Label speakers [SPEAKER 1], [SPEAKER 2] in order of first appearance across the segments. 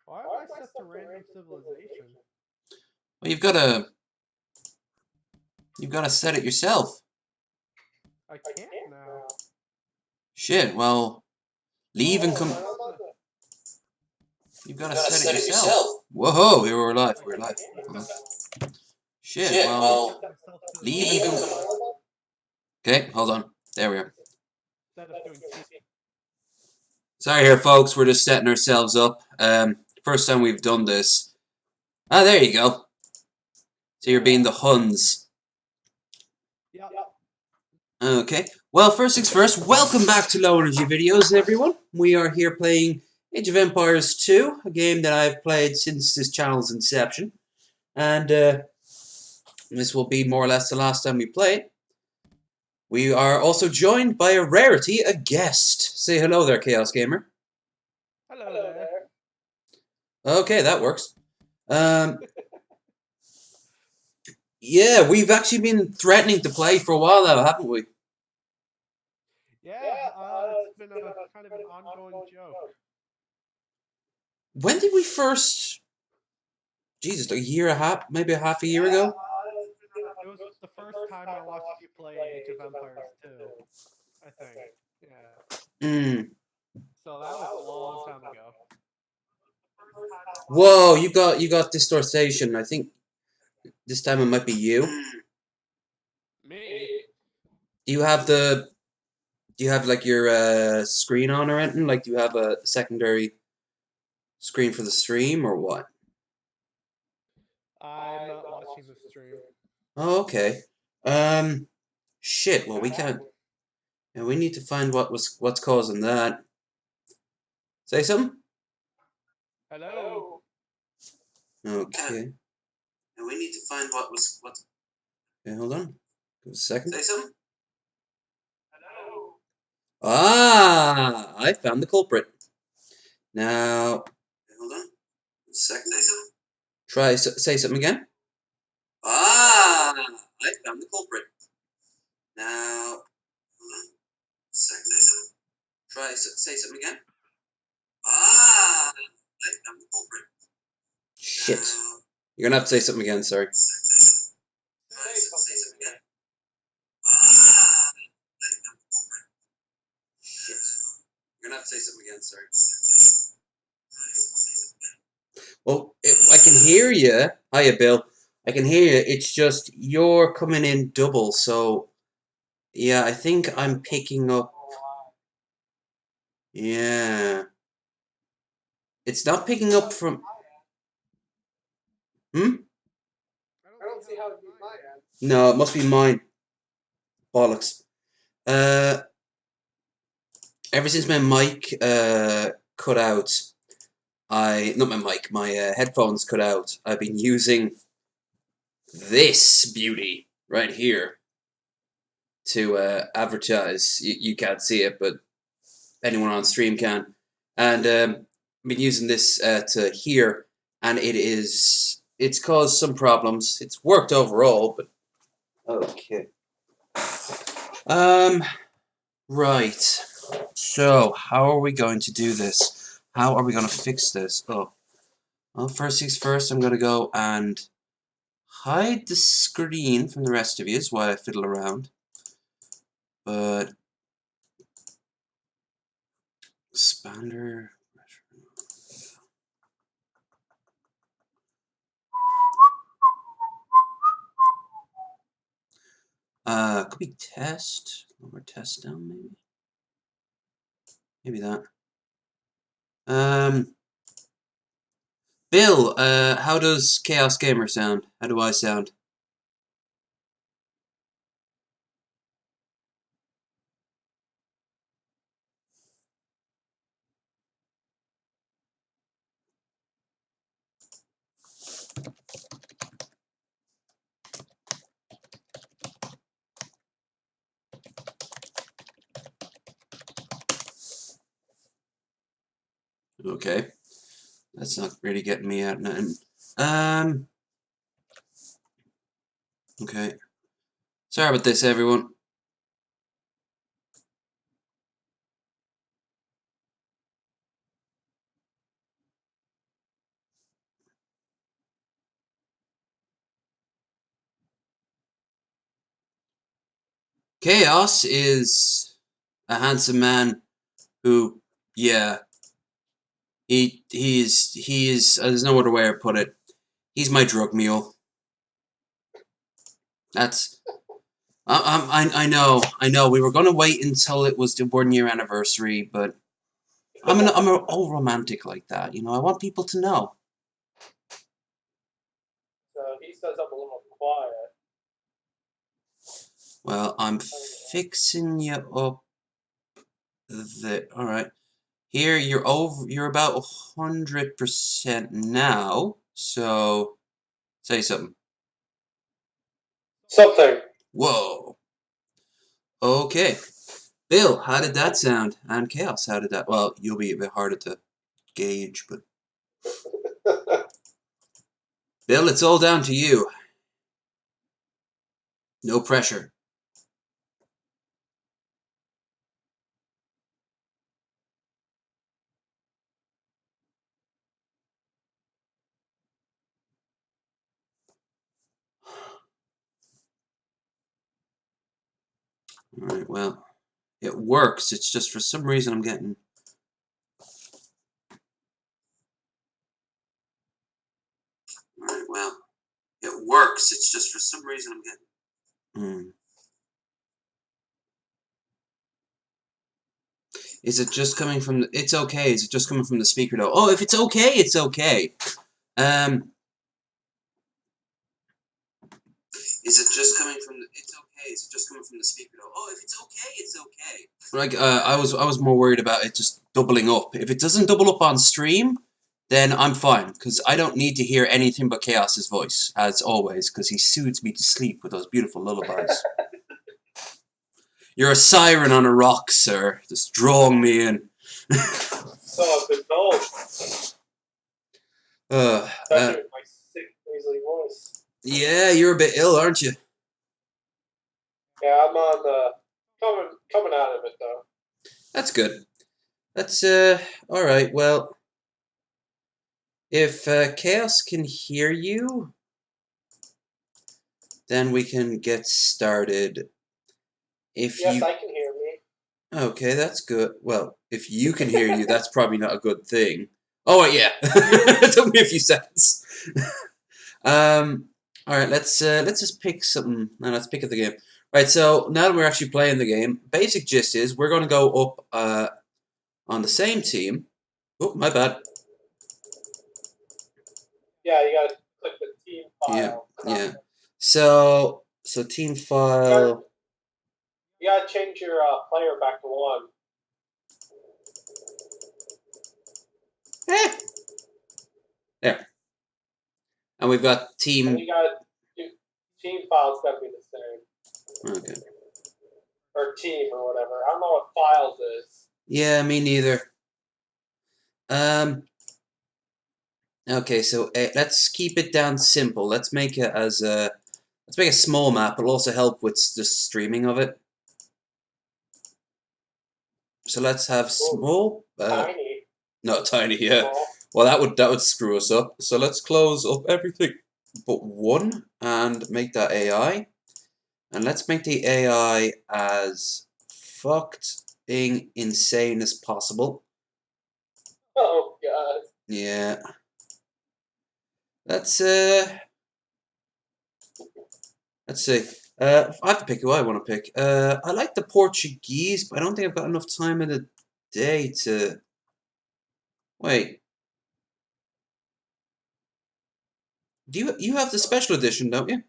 [SPEAKER 1] Why have I set to random civilization?
[SPEAKER 2] Well, you've gotta set it yourself.
[SPEAKER 1] I can't now.
[SPEAKER 2] Shit. Well, leave and
[SPEAKER 1] Oh,
[SPEAKER 2] come.
[SPEAKER 1] am I on the?
[SPEAKER 2] You've gotta set it yourself. Whoa! We're alive.
[SPEAKER 1] I
[SPEAKER 2] We're alive.
[SPEAKER 1] can't
[SPEAKER 2] Hold on.
[SPEAKER 1] now.
[SPEAKER 2] Shit.
[SPEAKER 1] I can't
[SPEAKER 2] Well,
[SPEAKER 1] set myself to the
[SPEAKER 2] leave and
[SPEAKER 1] normal
[SPEAKER 2] come.
[SPEAKER 1] mode
[SPEAKER 2] Okay. Hold on. There we are.
[SPEAKER 1] instead of doing T.
[SPEAKER 2] Sorry here, folks. We're just setting ourselves up. First time we've done this. Ah, there you go. So you're being the Huns.
[SPEAKER 1] Yep.
[SPEAKER 2] Okay. Well, first things first, welcome back to Low Energy Videos, everyone. We are here playing Age of Empires 2, a game that I've played since this channel's inception. And this will be more or less the last time we play it. We are also joined by a rarity, a guest. Say hello there, Chaos Gamer.
[SPEAKER 1] Hello there.
[SPEAKER 2] Okay, that works. Yeah, we've actually been threatening to play for a while now, haven't we?
[SPEAKER 1] Yeah, it's been a kind of an ongoing joke.
[SPEAKER 2] When did we first... Jesus, a year and a half, maybe a half a year ago?
[SPEAKER 1] It was the first time I watched you play Age of Empires 2, I think. Yeah.
[SPEAKER 2] Hmm.
[SPEAKER 1] So that was a long time ago.
[SPEAKER 2] Whoa, you got distortion. I think this time it might be you.
[SPEAKER 1] Me?
[SPEAKER 2] Do you have like your screen on or anything? Like, do you have a secondary screen for the stream or what?
[SPEAKER 1] I'm not watching the stream.
[SPEAKER 2] Oh, okay. Um, shit.
[SPEAKER 1] What's
[SPEAKER 2] Well,
[SPEAKER 1] that?
[SPEAKER 2] we can't. Yeah, we need to find what's causing that. Say something.
[SPEAKER 1] Hello?
[SPEAKER 2] Okay. And we need to find what. Okay, hold on. Give us a second. Say something.
[SPEAKER 1] Hello?
[SPEAKER 2] Ah, I found the culprit. Now, hold on. A second. Say something. Say something again. Ah, I found the culprit. Now, hold on. A second. Say something again. Ah, I found the culprit. Shit. You're gonna have to say something again. Sorry. Say something again. Ah, I found the culprit. Shit. You're gonna have to say something again. Sorry. Well, I can hear you. Hiya, Bill. I can hear you. It's just you're coming in double. So, yeah, I think I'm picking up. Yeah. It's not picking up from. Hmm?
[SPEAKER 1] I don't see how it would be my end.
[SPEAKER 2] No, it must be mine. Bollocks. Ever since my mic cut out, not my mic, my headphones cut out. I've been using this beauty right here to advertise. You can't see it, but anyone on stream can. And I've been using this to hear, and it's caused some problems. It's worked overall, but okay. Right. So, how are we going to do this? How are we going to fix this? Oh, well, first things first, I'm going to go and hide the screen from the rest of you while I fiddle around. But expander. Could be test. Lower test down, maybe. Maybe that. Bill, how does Chaos Gamer sound? How do I sound? Okay. That's not really getting me out nothing. Okay. Sorry about this, everyone. Chaos is a handsome man who, yeah, he is. There's no other way to put it. He's my drug mule. That's. I know. We were gonna wait until it was the 1 year anniversary, but I'm a old romantic like that. You know, I want people to know.
[SPEAKER 3] So he says I'm a little quiet.
[SPEAKER 2] Well, I'm fixing you up. All right. Here you're over. You're about 100% now. So say something.
[SPEAKER 3] Something.
[SPEAKER 2] Whoa. Okay. Bill, how did that sound? And Chaos, how did that? Well, you'll be a bit harder to gauge, but Bill, it's all down to you. No pressure. All right. Well, it works. It's just for some reason I'm getting. All right. Well, it works. It's just for some reason I'm getting. Is it just coming from the? It's okay. Is it just coming from the speaker though? Oh, if it's okay, it's okay. Is it just coming from the? It's okay. Is it just coming from the speaker though? Oh, if it's okay, it's okay. Like I was more worried about it just doubling up. If it doesn't double up on stream, then I'm fine because I don't need to hear anything but Chaos's voice as always because he soothes me to sleep with those beautiful lullabies. You're a siren on a rock, sir, just drawing me in.
[SPEAKER 3] So I've been told. Especially with my sick, nasally voice.
[SPEAKER 2] Yeah, you're a bit ill, aren't you?
[SPEAKER 3] Yeah, I'm on the coming out of it though.
[SPEAKER 2] That's good. That's all right. Well, if Chaos can hear you, then we can get started. If
[SPEAKER 3] Yes,
[SPEAKER 2] you
[SPEAKER 3] I can hear me.
[SPEAKER 2] okay, that's good. Well, if you can hear you, that's probably not a good thing. Oh yeah, it took me a few seconds. All right, let's just pick something. No, let's pick up the game. Right, so now that we're actually playing the game, basic gist is we're going to go up on the same team. Oh, my bad.
[SPEAKER 3] Yeah, you gotta click the team file.
[SPEAKER 2] Yeah. So team file.
[SPEAKER 3] You gotta change your player back to 1.
[SPEAKER 2] There. And we've got
[SPEAKER 3] And
[SPEAKER 2] team.
[SPEAKER 3] you gotta team file's gotta be the same.
[SPEAKER 2] Okay.
[SPEAKER 3] Or team or whatever. I don't know what files is.
[SPEAKER 2] Yeah, me neither. Okay, so let's keep it down simple. Let's make it as a let's make a small map. It'll also help with the streaming of it. So let's have small.
[SPEAKER 3] Tiny.
[SPEAKER 2] No, tiny. Yeah. Well, that would screw us up. So let's close up everything but 1 and make that AI. And let's make the AI as fucking insane as possible.
[SPEAKER 3] Oh god.
[SPEAKER 2] Yeah. Let's see. I have to pick who I want to pick. I like the Portuguese, but I don't think I've got enough time in the day to. Wait. Do you have the special edition, don't you?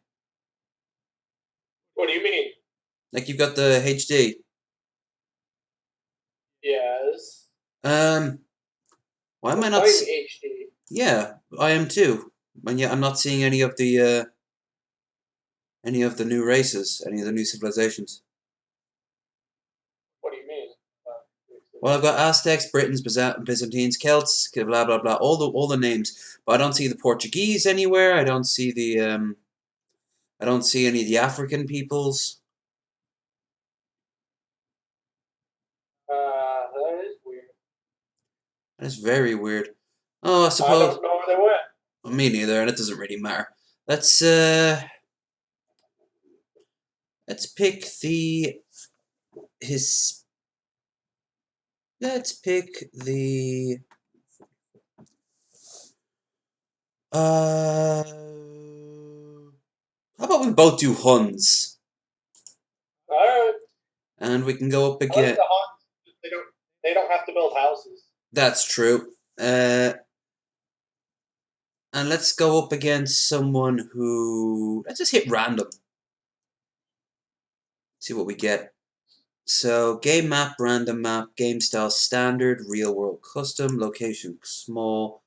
[SPEAKER 3] What do you mean?
[SPEAKER 2] Like you've got the HD.
[SPEAKER 3] Yes.
[SPEAKER 2] Why am I not?
[SPEAKER 3] HD.
[SPEAKER 2] Yeah, I am too. And yet I'm not seeing any of the new races, any of the new civilizations.
[SPEAKER 3] What do you mean?
[SPEAKER 2] Well, I've got Aztecs, Britons, Byzantines, Celts, blah blah blah, all the names, but I don't see the Portuguese anywhere. I don't see the I don't see any of the African peoples.
[SPEAKER 3] That is weird.
[SPEAKER 2] That is very weird. Oh, I suppose.
[SPEAKER 3] I don't know where they went.
[SPEAKER 2] Well, me neither, and it doesn't really matter. Let's pick the his. Let's pick the. How about we both do Huns,
[SPEAKER 3] Alright.
[SPEAKER 2] and we can go up
[SPEAKER 3] I like
[SPEAKER 2] again.
[SPEAKER 3] the Huns. They don't have to build houses.
[SPEAKER 2] That's true. And let's go up against someone who. Let's just hit random. See what we get. So, game map, random map, game style standard, real world custom, location small,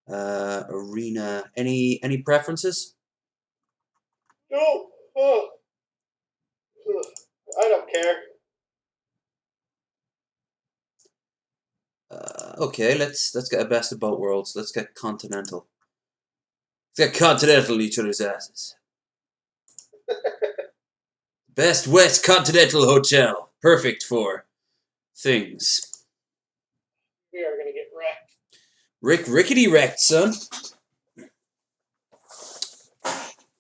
[SPEAKER 2] arena. Any preferences?
[SPEAKER 3] No. Oh. I don't care.
[SPEAKER 2] Okay, let's get a best of both worlds. Let's get continental. Let's get continental in each other's asses. Best West Continental Hotel. Perfect for things.
[SPEAKER 3] We are gonna get wrecked.
[SPEAKER 2] Rickety wrecked, son.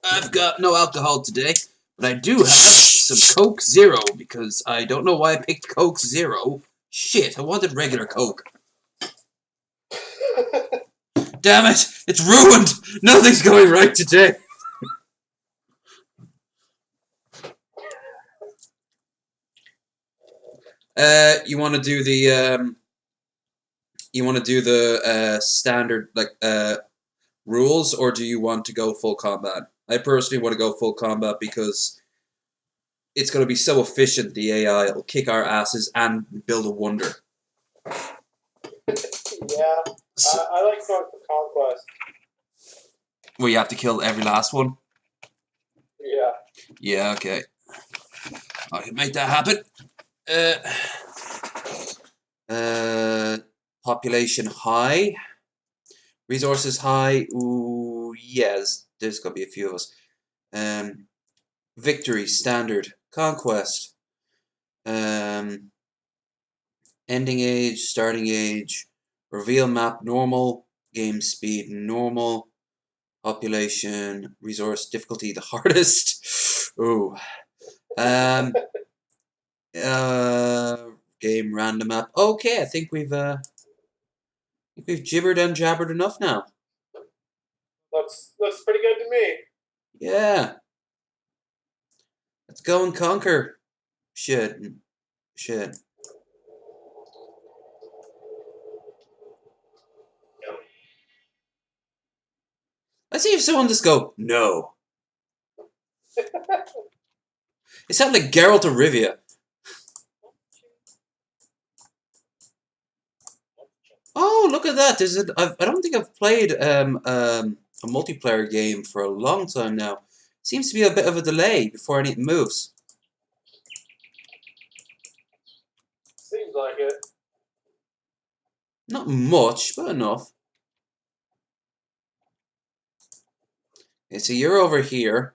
[SPEAKER 2] I've got no alcohol today, but I do have some Coke Zero because I don't know why I picked Coke Zero. Shit, I wanted regular Coke. Damn it! It's ruined! Nothing's going right today. You want to do the standard rules, or do you want to go full combat? I personally want to go full combat because it's going to be so efficient. The AI will kick our asses and build a wonder.
[SPEAKER 3] Yeah, I like going for conquest.
[SPEAKER 2] Well, you have to kill every last one.
[SPEAKER 3] Yeah.
[SPEAKER 2] Yeah. Okay. I can make that happen. Population high. Resources high. Ooh, yes. There's gonna be a few of us. Victory standard. Conquest. Ending age. Starting age. Reveal map normal. Game speed normal. Population. Resource difficulty the hardest. Ooh. Game random map. Okay, I think we've gibbered and jabbered enough now.
[SPEAKER 3] Looks pretty good to me.
[SPEAKER 2] Yeah. Let's go and conquer. Shit. Let's see if someone just go, no. It sounded like Geralt of Rivia. Oh, look at that. I don't think I've played a multiplayer game for a long time now. Seems to be a bit of a delay before anything moves.
[SPEAKER 3] Seems like it.
[SPEAKER 2] Not much, but enough. Okay, so you're over here.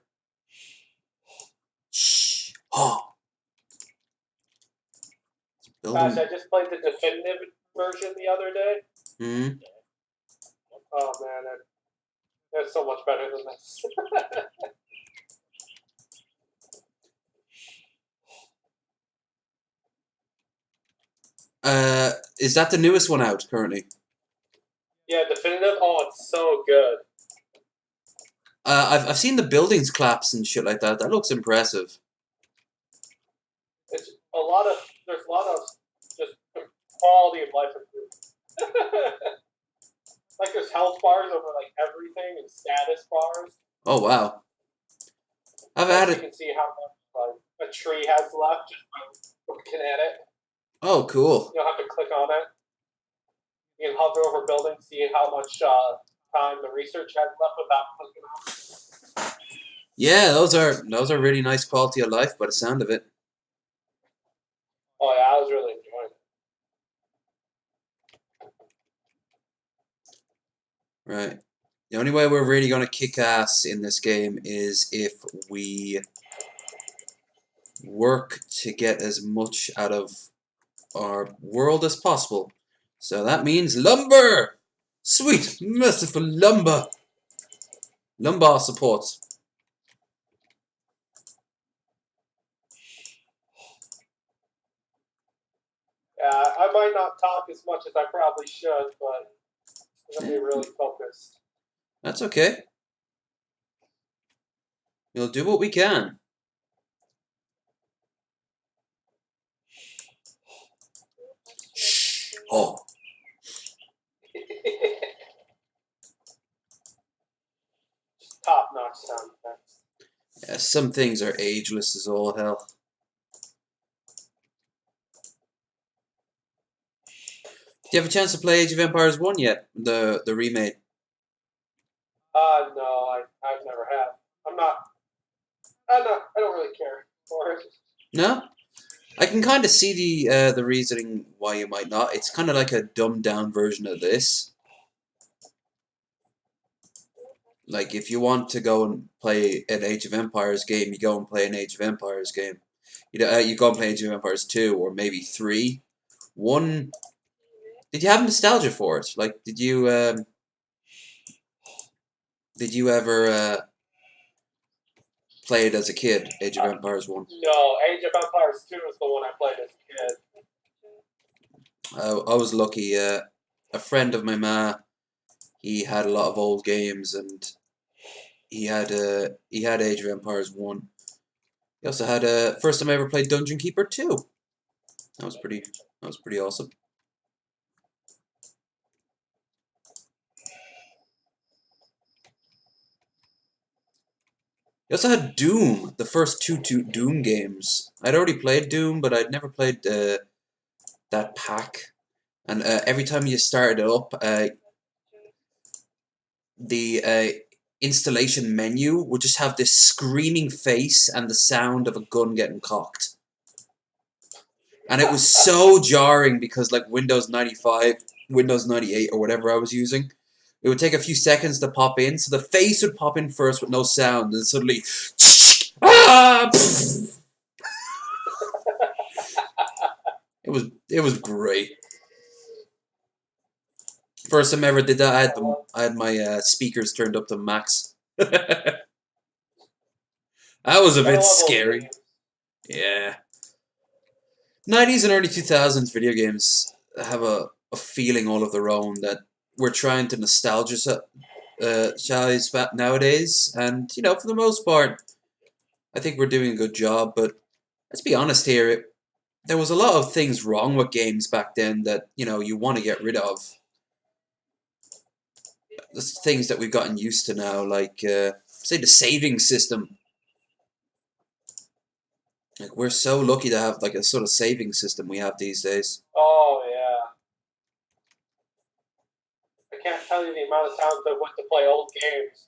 [SPEAKER 2] Shh. Oh.
[SPEAKER 3] Gosh, I just played the definitive version the other day.
[SPEAKER 2] Hmm.
[SPEAKER 3] Oh man, that's so much better than this.
[SPEAKER 2] Is that the newest one out currently?
[SPEAKER 3] Yeah, definitive. Oh, it's so good.
[SPEAKER 2] I've seen the buildings collapse and shit like that. That looks impressive.
[SPEAKER 3] It's there's a lot of just quality of life improvement. Like there's health bars over like everything and status bars.
[SPEAKER 2] Oh wow. I've had
[SPEAKER 3] You
[SPEAKER 2] it.
[SPEAKER 3] can see how much like a tree has left just by looking at it.
[SPEAKER 2] Oh cool.
[SPEAKER 3] You don't have to click on it. You can hover over buildings, see how much time the research has left without clicking on it.
[SPEAKER 2] Yeah, those are really nice quality of life by the sound of it.
[SPEAKER 3] Oh yeah, I was really enjoying it.
[SPEAKER 2] Right. The only way we're really gonna kick ass in this game is if we work to get as much out of our world as possible. So that means lumber! Sweet, merciful lumber! Lumbar support.
[SPEAKER 3] I might not talk as much as I probably should, but I'm gonna be really focused.
[SPEAKER 2] That's okay. We'll do what we can. Shh. Oh.
[SPEAKER 3] Top-notch sound effects.
[SPEAKER 2] Yeah, some things are ageless as all hell. Do you have a chance to play Age of Empires 1 yet? The remake?
[SPEAKER 3] No, I've never have. I don't really care for it.
[SPEAKER 2] No? I can kind of see the reasoning why you might not. It's kind of like a dumbed down version of this. Like, if you want to go and play an Age of Empires game, you go and play an Age of Empires game. You go and play Age of Empires 2 or maybe 3. 1... Did you have nostalgia for it? Like, did you ever play it as a kid, Age of Empires 1?
[SPEAKER 3] No, Age of Empires 2 is the one I played as a kid.
[SPEAKER 2] I was lucky. A friend of my ma, he had a lot of old games, and he had Age of Empires 1. He also had first time I ever played Dungeon Keeper 2. That was pretty awesome. He also had Doom, the first two Doom games. I'd already played Doom, but I'd never played that pack. And every time you started it up, the installation menu would just have this screaming face and the sound of a gun getting cocked. And it was so jarring because, like, Windows 95, Windows 98, or whatever I was using, it would take a few seconds to pop in. So the face would pop in first with no sound, and suddenly, ah! It was great. First time I ever did that, I had my speakers turned up to max. That was a bit scary. Yeah. 90s and early 2000s video games have a feeling all of their own that we're trying to nostalgize nowadays, and you know, for the most part, I think we're doing a good job. But let's be honest here, there was a lot of things wrong with games back then that, you know, you want to get rid of. The things that we've gotten used to now, like say the saving system. Like, we're so lucky to have like a sort of saving system we have these days.
[SPEAKER 3] Oh yeah. I can't tell you the amount of times I went to play old games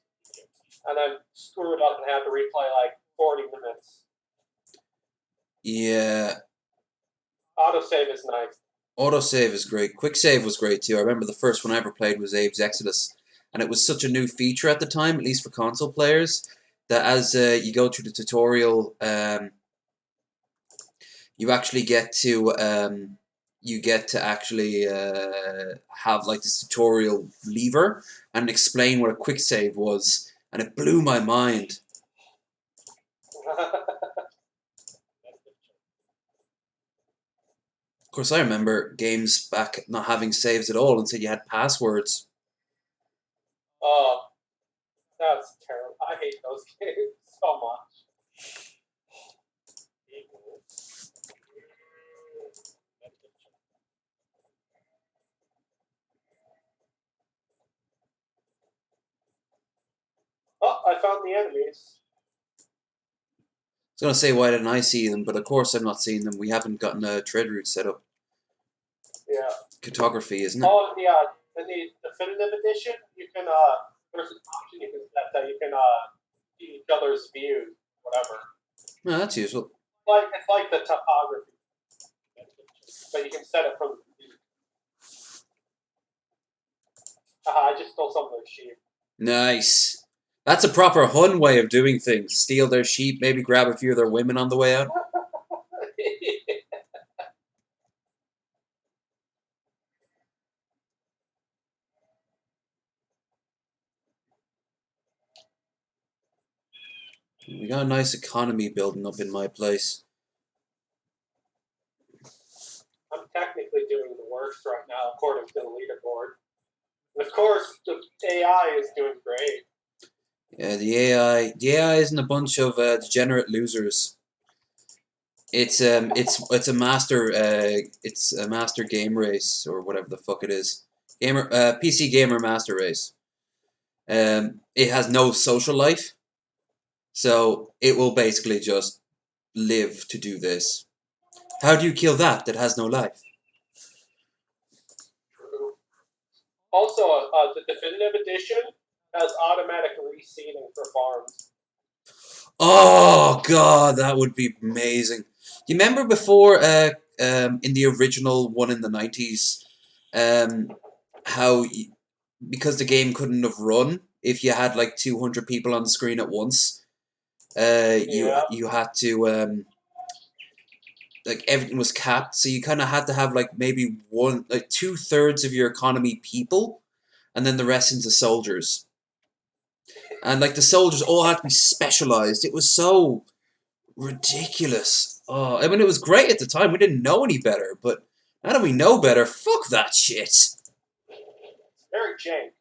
[SPEAKER 3] and then screw it up and have to replay like 40 minutes.
[SPEAKER 2] Yeah.
[SPEAKER 3] Autosave is nice.
[SPEAKER 2] Autosave is great. Quick save was great too. I remember the first one I ever played was Abe's Exodus, and it was such a new feature at the time, at least for console players, that as you go through the tutorial, you actually get to actually have like this tutorial lever and explain what a quick save was, and it blew my mind. Of course, I remember games back not having saves at all until you had passwords.
[SPEAKER 3] Oh, that's terrible. I hate those games so much. Oh, I found the enemies.
[SPEAKER 2] I was going to say, why didn't I see them? But of course I'm not seeing them. We haven't gotten a trade route set up.
[SPEAKER 3] Yeah.
[SPEAKER 2] Cartography, isn't it?
[SPEAKER 3] Oh, in the definitive edition, you can there's an option you can set that you can see each other's views, whatever.
[SPEAKER 2] No, that's useful.
[SPEAKER 3] It's like the topography, but you can set it from the computer. I just stole some of their sheep.
[SPEAKER 2] Nice. That's a proper Hun way of doing things. Steal their sheep, maybe grab a few of their women on the way out. We got a nice economy building up in my place.
[SPEAKER 3] I'm technically doing the worst right now, according to the leaderboard. And of course, the AI is doing great.
[SPEAKER 2] Yeah, the AI isn't a bunch of degenerate losers. It's a master game race or whatever the fuck it is. PC gamer master race. It has no social life, so it will basically just live to do this. How do you kill that has no life?
[SPEAKER 3] Also, the definitive edition has automatic reseeding for farms.
[SPEAKER 2] Oh god, that would be amazing. You remember before, in the original one in the 90s, how because the game couldn't have run if you had like 200 people on the screen at once. You had to like everything was capped, so you kind of had to have like maybe 2/3 of your economy people, and then the rest into soldiers. And like the soldiers all had to be specialized. It was so ridiculous. Oh, I mean, it was great at the time. We didn't know any better, but now that we know better, fuck that shit.
[SPEAKER 3] It's very jank.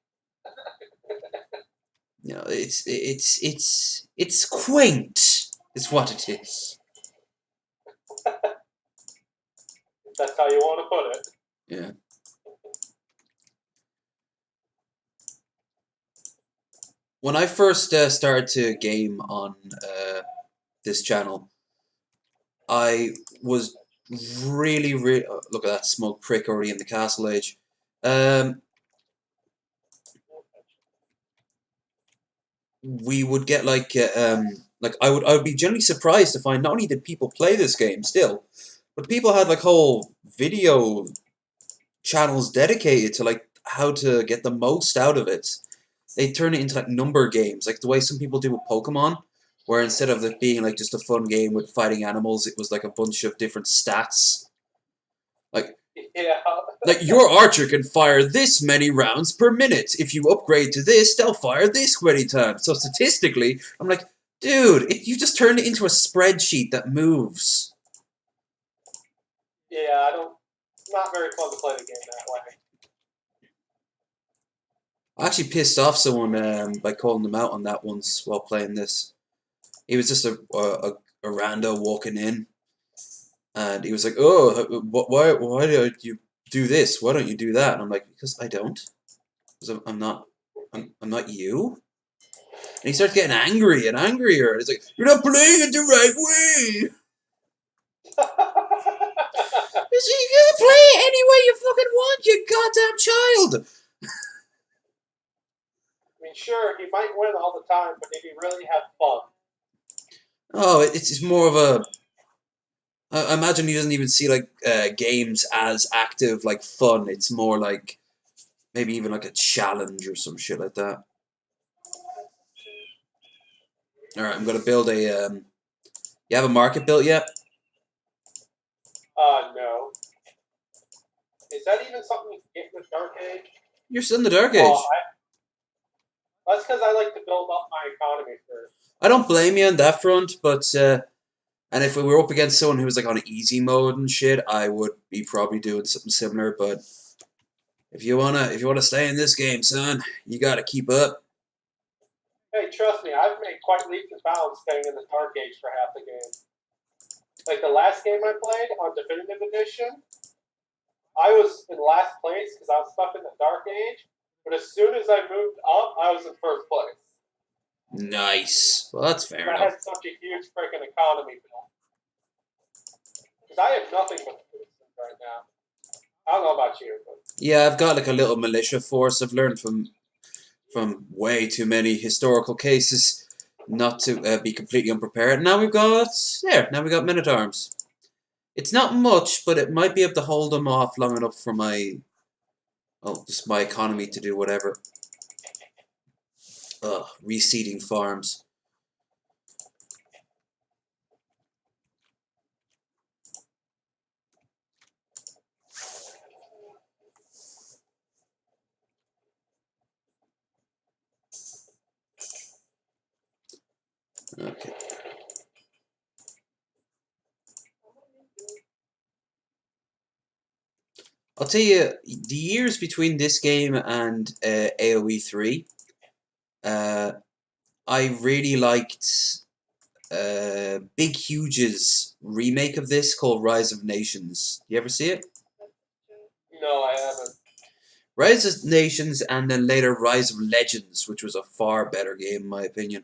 [SPEAKER 2] You know, it's quaint. Is what it is.
[SPEAKER 3] That's how you want to put it.
[SPEAKER 2] Yeah. When I first started to game on this channel, I was really, look at that smug prick already in the castle age. We would get like I would be generally surprised to find not only did people play this game still, but people had like whole video channels dedicated to like how to get the most out of it. They turn it into like number games, like the way some people do with Pokemon, where instead of it being like just a fun game with fighting animals, it was like a bunch of different stats. Like,
[SPEAKER 3] Yeah.
[SPEAKER 2] like your archer can fire this many rounds per minute. If you upgrade to this, they'll fire this many times. So statistically, I'm like, dude, you just turned it into a spreadsheet that moves.
[SPEAKER 3] Yeah, it's not very fun to play the game that way.
[SPEAKER 2] I actually pissed off someone by calling them out on that once while playing this. He was just a rando walking in, and he was like, "Oh, why do you do this? Why don't you do that?" And I'm like, "Because I don't. Because I'm not you." And he starts getting angry and angrier. And it's like, "You're not playing it the right way." You can play it any way you fucking want, you goddamn child.
[SPEAKER 3] I mean, sure, he might win all the time, but did he really have fun?
[SPEAKER 2] Oh, it's more of a. I imagine he doesn't even see like games as active, like fun. It's more like maybe even like a challenge or some shit like that. All right, I'm gonna build a. You have a market built yet?
[SPEAKER 3] No. Is that even something you can get with Dark Age?
[SPEAKER 2] You're still in the Dark Age.
[SPEAKER 3] That's because I like to build up my economy first.
[SPEAKER 2] I don't blame you on that front, but and if we were up against someone who was like on easy mode and shit, I would be probably doing something similar. But if you wanna stay in this game, son, you gotta keep up.
[SPEAKER 3] Hey, trust me, I've made quite leaps and bounds staying in the Dark Age for half the game. Like the last game I played on Definitive Edition, I was in last place because I was stuck in the Dark Age. But as soon as I moved up, I was in first place.
[SPEAKER 2] Nice. Well, that's fair
[SPEAKER 3] I
[SPEAKER 2] enough.
[SPEAKER 3] had such a huge freaking economy built. Because I have nothing but citizens right now. I don't know about you, but
[SPEAKER 2] Yeah, I've got like a little militia force. I've learned from way too many historical cases not to be completely unprepared. Now we've got men at arms. It's not much, but it might be able to hold them off long enough for just my economy to do whatever. Ugh, reseeding farms. Okay. I'll tell you, the years between this game and AoE 3, I really liked Big Huge's remake of this called Rise of Nations. You ever see it?
[SPEAKER 3] No, I haven't.
[SPEAKER 2] Rise of Nations and then later Rise of Legends, which was a far better game in my opinion.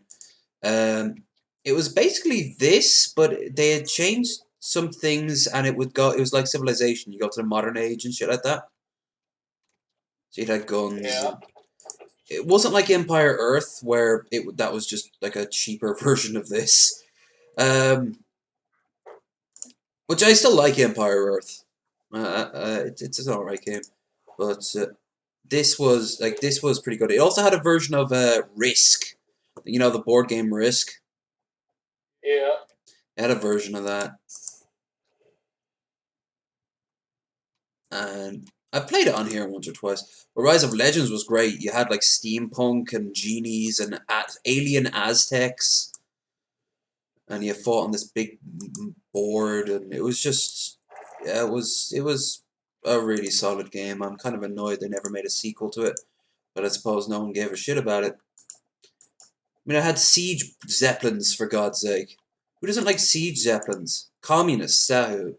[SPEAKER 2] It was basically this, but they had changed some things, and it was like Civilization. You go to the modern age and shit like that. So you had guns.
[SPEAKER 3] Yeah.
[SPEAKER 2] It wasn't like Empire Earth, where that was just like a cheaper version of this. Which I still like Empire Earth. It's an alright game, but this was pretty good. It also had a version of Risk. You know, the board game Risk.
[SPEAKER 3] Yeah.
[SPEAKER 2] It had a version of that. And I played it on here once or twice. But Rise of Legends was great. You had like steampunk and genies and alien Aztecs. And you fought on this big board, and it was just, yeah, it was a really solid game. I'm kind of annoyed they never made a sequel to it, but I suppose no one gave a shit about it. I mean, I had siege zeppelins, for God's sake. Who doesn't like siege zeppelins? Communists, who?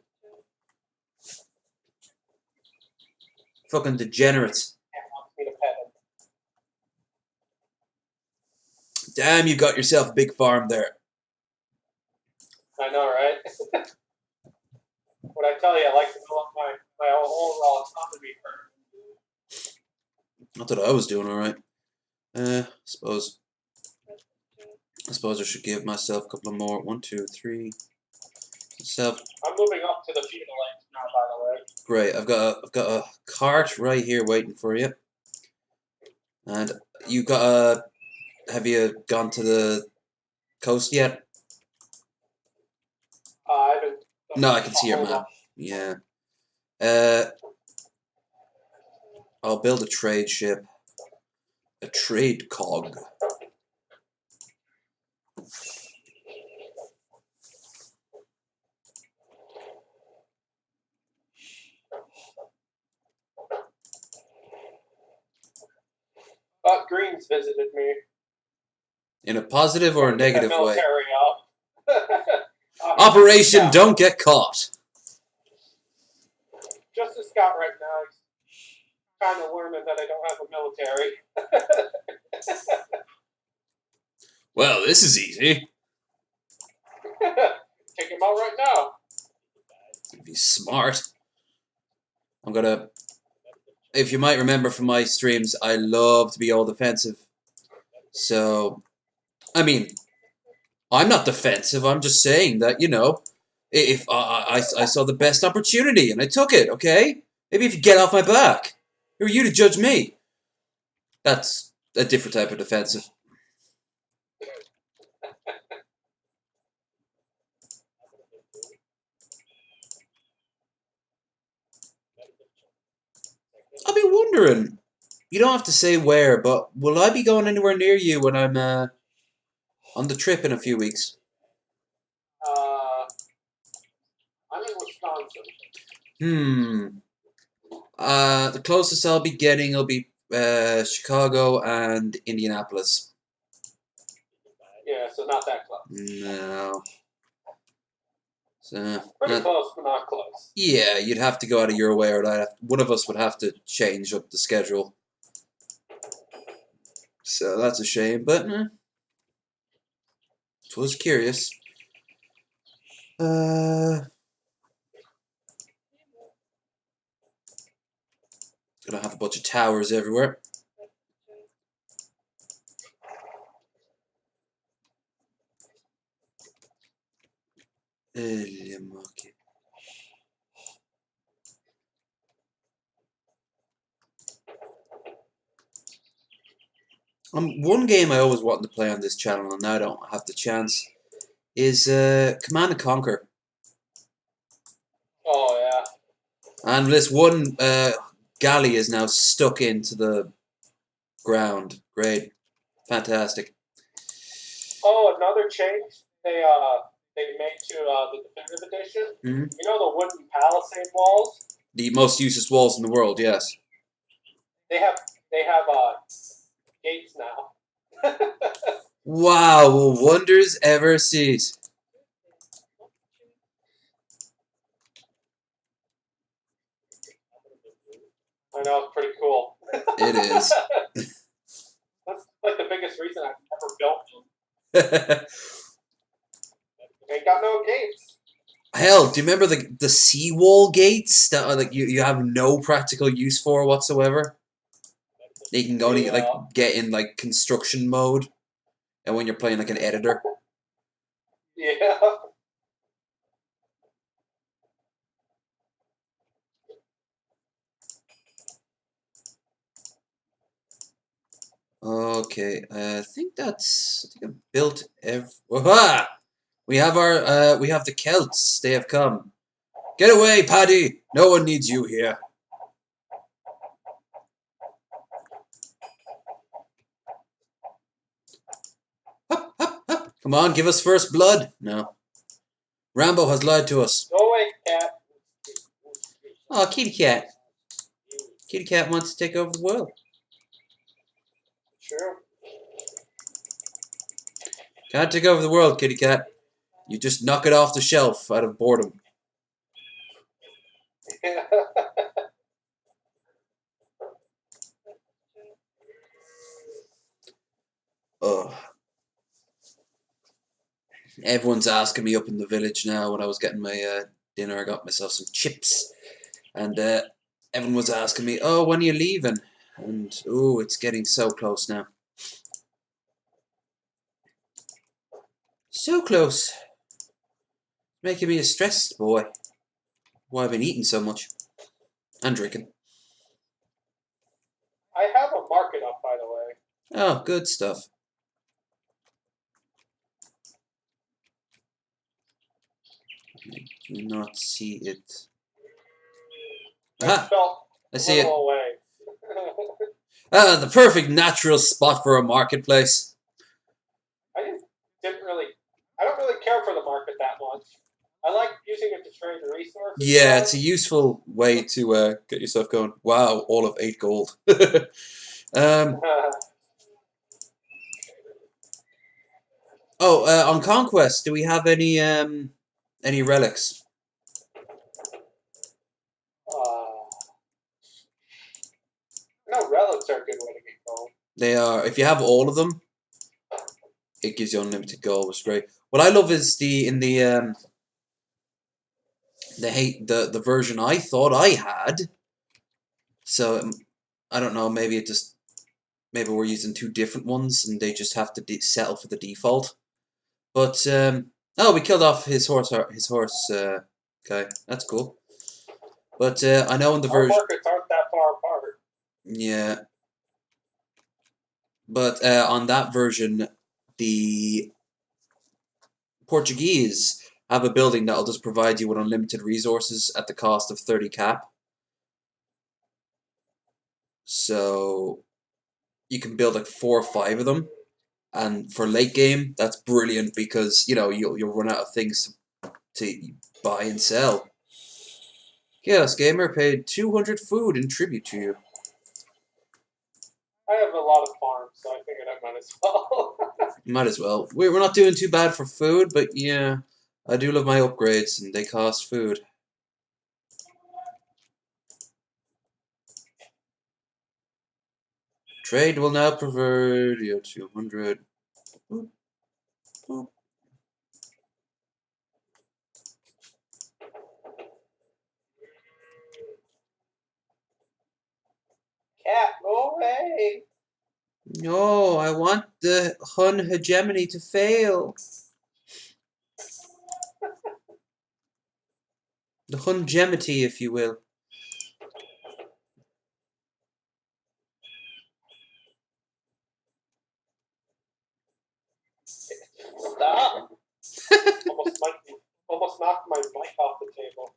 [SPEAKER 2] Fucking degenerates. Damn, you got yourself a big farm there.
[SPEAKER 3] I know, right? What I tell you, I like to build up my overall economy first.
[SPEAKER 2] I thought I was doing alright. I suppose I should give myself a couple of more. 1, 2, 3. Myself.
[SPEAKER 3] I'm moving up to the feudal age now, by the way.
[SPEAKER 2] Great. I've got a cart right here waiting for you. And you got a. Have you gone to the coast yet?
[SPEAKER 3] I haven't.
[SPEAKER 2] No, I can see your map. Yeah. I'll build a trade ship. A trade cog.
[SPEAKER 3] Greens visited me.
[SPEAKER 2] In a positive or a negative way?
[SPEAKER 3] Military
[SPEAKER 2] Operation yeah. Don't Get Caught.
[SPEAKER 3] Just a scout right now. He's kind of learning that I don't have a military.
[SPEAKER 2] Well, this is easy.
[SPEAKER 3] Take him out right now.
[SPEAKER 2] Be smart. I'm gonna. If you might remember from my streams, I love to be all defensive. So, I mean, I'm not defensive. I'm just saying that, you know, if I saw the best opportunity and I took it, okay? Maybe if you get off my back. Who are you to judge me? That's a different type of defensive. I'll be wondering. You don't have to say where, but will I be going anywhere near you when I'm on the trip in a few weeks?
[SPEAKER 3] I'm in Wisconsin.
[SPEAKER 2] The closest I'll be getting will be Chicago and Indianapolis.
[SPEAKER 3] Yeah, so not that close.
[SPEAKER 2] No. So,
[SPEAKER 3] pretty close, but not close.
[SPEAKER 2] Yeah, you'd have to go out of your way, or one of us would have to change up the schedule. So that's a shame, but it was curious. Gonna have a bunch of towers everywhere. One game I always wanted to play on this channel, and now I don't have the chance, is Command & Conquer.
[SPEAKER 3] Oh, yeah.
[SPEAKER 2] And this one galley is now stuck into the ground. Great. Fantastic.
[SPEAKER 3] Oh, another change they made to the Definitive Edition.
[SPEAKER 2] Mm-hmm.
[SPEAKER 3] You know the wooden palisade walls?
[SPEAKER 2] The most useless walls in the world, yes.
[SPEAKER 3] They have gates now.
[SPEAKER 2] Wow, will wonders ever cease?
[SPEAKER 3] I know, it's pretty cool.
[SPEAKER 2] It is.
[SPEAKER 3] That's like the biggest reason I've ever built them. They got no gates.
[SPEAKER 2] Hell, do you remember the seawall gates that are like you have no practical use for whatsoever? They can only like get in like construction mode, and when you're playing like an editor.
[SPEAKER 3] Yeah.
[SPEAKER 2] Okay, I think I built Aha! We have the Celts. They have come. Get away, Paddy! No one needs you here. Hup, hup, hup. Come on, give us first blood. No. Rambo has lied to us.
[SPEAKER 3] Go away, cat.
[SPEAKER 2] Oh, kitty cat. Kitty cat wants to take over the world.
[SPEAKER 3] Sure.
[SPEAKER 2] Can't take over the world, kitty cat. You just knock it off the shelf out of boredom. Ugh. Everyone's asking me up in the village now. When I was getting my dinner, I got myself some chips. And everyone was asking me, oh, when are you leaving? And, oh, it's getting so close now. So close. Making me a stressed boy. Why I've been eating so much. And drinking.
[SPEAKER 3] I have a market up, by the way.
[SPEAKER 2] Oh, good stuff. I do not see it. Aha! I see it.
[SPEAKER 3] Away.
[SPEAKER 2] Ah, the perfect natural spot for a marketplace.
[SPEAKER 3] I don't really care for the market that much. I like using it to trade the resources.
[SPEAKER 2] Yeah, it's a useful way to get yourself going. Wow, all of 8 gold. On Conquest, do we have any relics?
[SPEAKER 3] No, relics are a good way to get gold.
[SPEAKER 2] They are. If you have all of them, it gives you unlimited gold, which is great. What I love is the version I thought I had. So I don't know. Maybe we're using 2 different ones, and they just have to settle for the default. But oh, we killed off his horse. Guy. That's cool. But I know in the version.
[SPEAKER 3] Markets aren't that far apart.
[SPEAKER 2] Yeah. But on that version, the Portuguese have a building that'll just provide you with unlimited resources at the cost of 30 cap. So you can build like 4 or 5 of them, and for late game, that's brilliant because you'll run out of things to buy and sell. Chaos Gamer paid 200 food in tribute to you.
[SPEAKER 3] I have a lot of farms, so I figured I might as well.
[SPEAKER 2] Might as well. We're not doing too bad for food, but yeah, I do love my upgrades, and they cost food. Trade will now provide 200. Boop, boop.
[SPEAKER 3] Cat, go away.
[SPEAKER 2] No, I want the Hun hegemony to fail. The Hungemity, if you will.
[SPEAKER 3] Stop. almost knocked my mic off the table.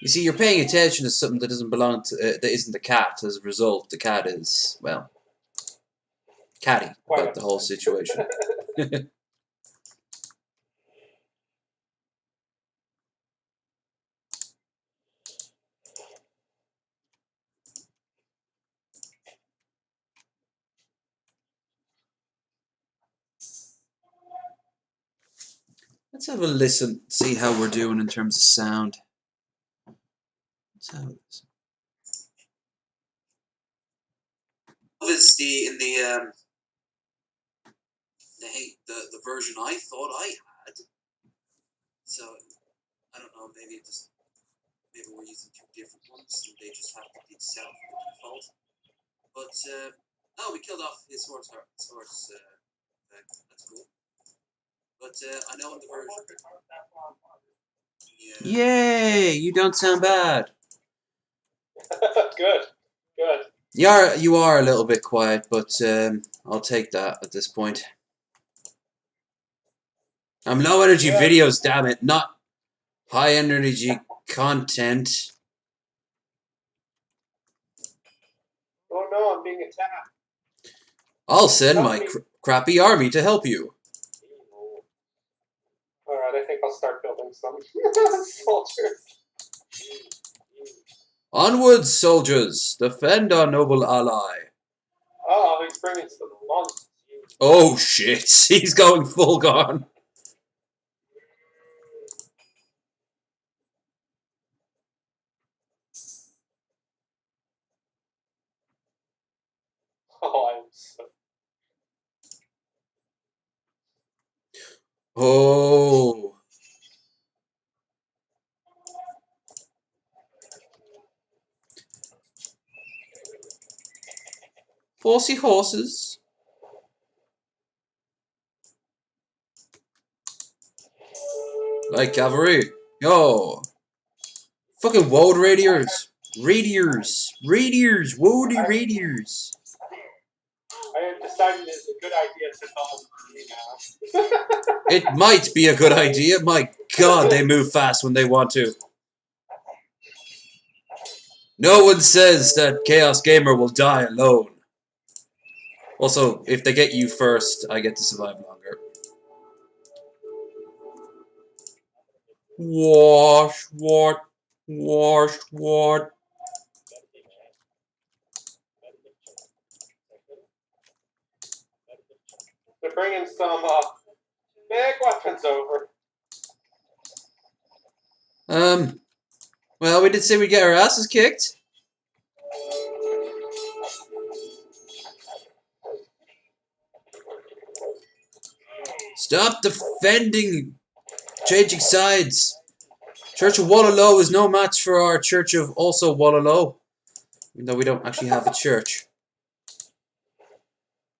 [SPEAKER 2] You see, you're paying attention to something that doesn't belong to, that isn't the cat. As a result, the cat is, well, catty about the whole situation. Let's have a listen, see how we're doing in terms of sound. Let's have a listen. Is in the version I thought I had. So I don't know, maybe we're using two different ones and they just have to be set up by default. But we killed off his horse. That's cool. But I know in the version. Yeah. Yay! You don't sound bad.
[SPEAKER 3] Good.
[SPEAKER 2] You are a little bit quiet, but I'll take that at this point. I'm low energy videos, damn it, not high energy content.
[SPEAKER 3] Oh no, I'm being attacked.
[SPEAKER 2] I'll send my crappy army to help you.
[SPEAKER 3] Alright, I think I'll start building some soldiers.
[SPEAKER 2] Onwards, soldiers! Defend our noble ally.
[SPEAKER 3] Oh, he's bringing some monks.
[SPEAKER 2] Oh shit, he's going full gone.
[SPEAKER 3] Oh, I'm so...
[SPEAKER 2] Oh. Horsey horses. Like cavalry. Yo. Fucking woad raiders. Raiders. Woody raiders.
[SPEAKER 3] I have decided it's a good idea to help me now.
[SPEAKER 2] It might be a good idea. My god, they move fast when they want to. No one says that Chaos Gamer will die alone. Also, if they get you first, I get to survive longer. Wash, what?
[SPEAKER 3] They're bringing some big weapons over.
[SPEAKER 2] Well, we did say we'd get our asses kicked. Stop defending, changing sides. Church of Wallaloo is no match for our Church of also Wallaloo, even though we don't actually have a church.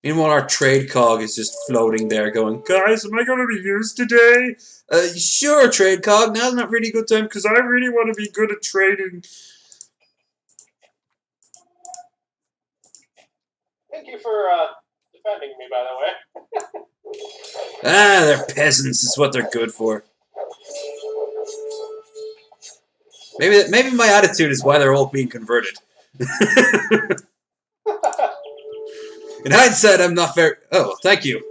[SPEAKER 2] Meanwhile, our trade cog is just floating there going, guys, am I going to be used today? Sure, trade cog. Now's not really a good time because I really want to be good at trading.
[SPEAKER 3] Thank you for defending me, by the way.
[SPEAKER 2] They're peasants is what they're good for. Maybe my attitude is why they're all being converted. In hindsight, I'm not very... Oh, thank you.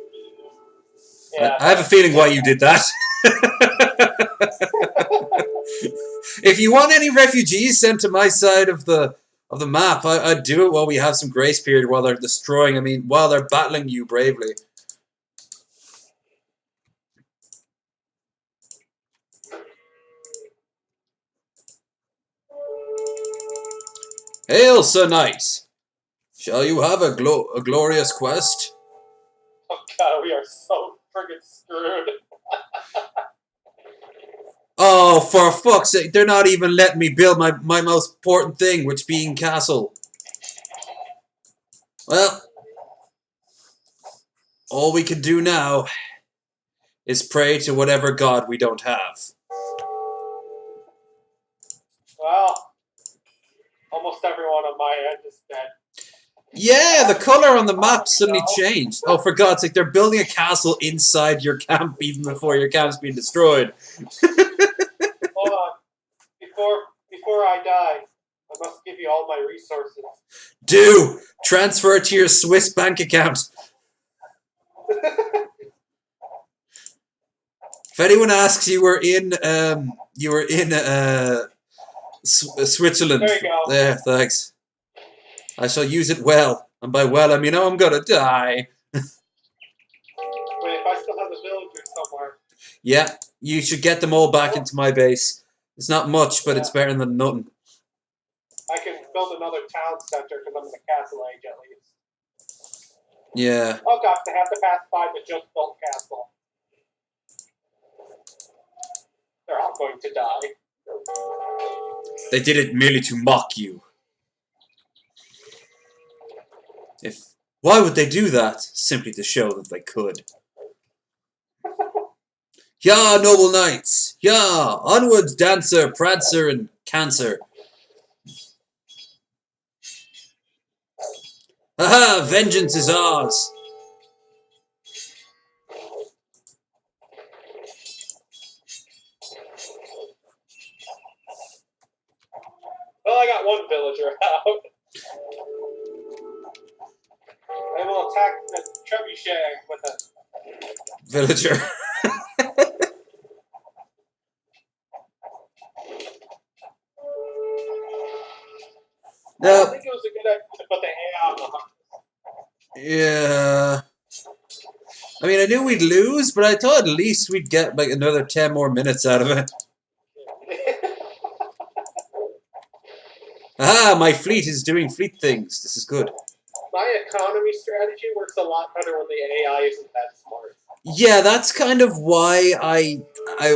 [SPEAKER 3] Yeah,
[SPEAKER 2] I have a feeling why you did that. If you want any refugees sent to my side of the map, I'd do it while we have some grace period while they're destroying. I mean, while they're battling you bravely. Hail, Sir Knight! Shall you have a glorious quest?
[SPEAKER 3] Oh god, we are so friggin' screwed.
[SPEAKER 2] Oh, for fuck's sake, they're not even letting me build my most important thing, which being castle. Well, all we can do now is pray to whatever god we don't have.
[SPEAKER 3] Well, almost everyone on my end is dead.
[SPEAKER 2] Yeah, the color on the map suddenly changed. Oh, for God's sake, they're building a castle inside your camp even before your camp's being destroyed.
[SPEAKER 3] Hold on. Before I die, I must give you all my resources.
[SPEAKER 2] Do! Transfer it to your Swiss bank account. If anyone asks, you were in Switzerland.
[SPEAKER 3] There you go.
[SPEAKER 2] There, thanks. I shall use it well. And by well, I mean, oh, I'm gonna die.
[SPEAKER 3] Wait, if I still have the villagers somewhere.
[SPEAKER 2] Yeah, You should get them all back into my base. It's not much, but it's better than nothing.
[SPEAKER 3] I can build another town center because I'm in the castle age at least.
[SPEAKER 2] Yeah.
[SPEAKER 3] Oh gosh, they have to pass by the just built castle. They're all going to die.
[SPEAKER 2] They did it merely to mock you. Why would they do that? Simply to show that they could. Ya, noble knights! Ya, onwards, Dancer, Prancer, and Cancer. Aha, vengeance is ours!
[SPEAKER 3] Well, I got one villager out. I will attack the trebuchet with a
[SPEAKER 2] Villager.
[SPEAKER 3] I don't think it was a good idea to put the AI on the hunt.
[SPEAKER 2] Yeah. I mean, I knew we'd lose, but I thought at least we'd get like another 10 more minutes out of it. Aha, my fleet is doing fleet things. This is good.
[SPEAKER 3] My economy strategy works a lot better when the AI isn't that smart.
[SPEAKER 2] Yeah, that's kind of why I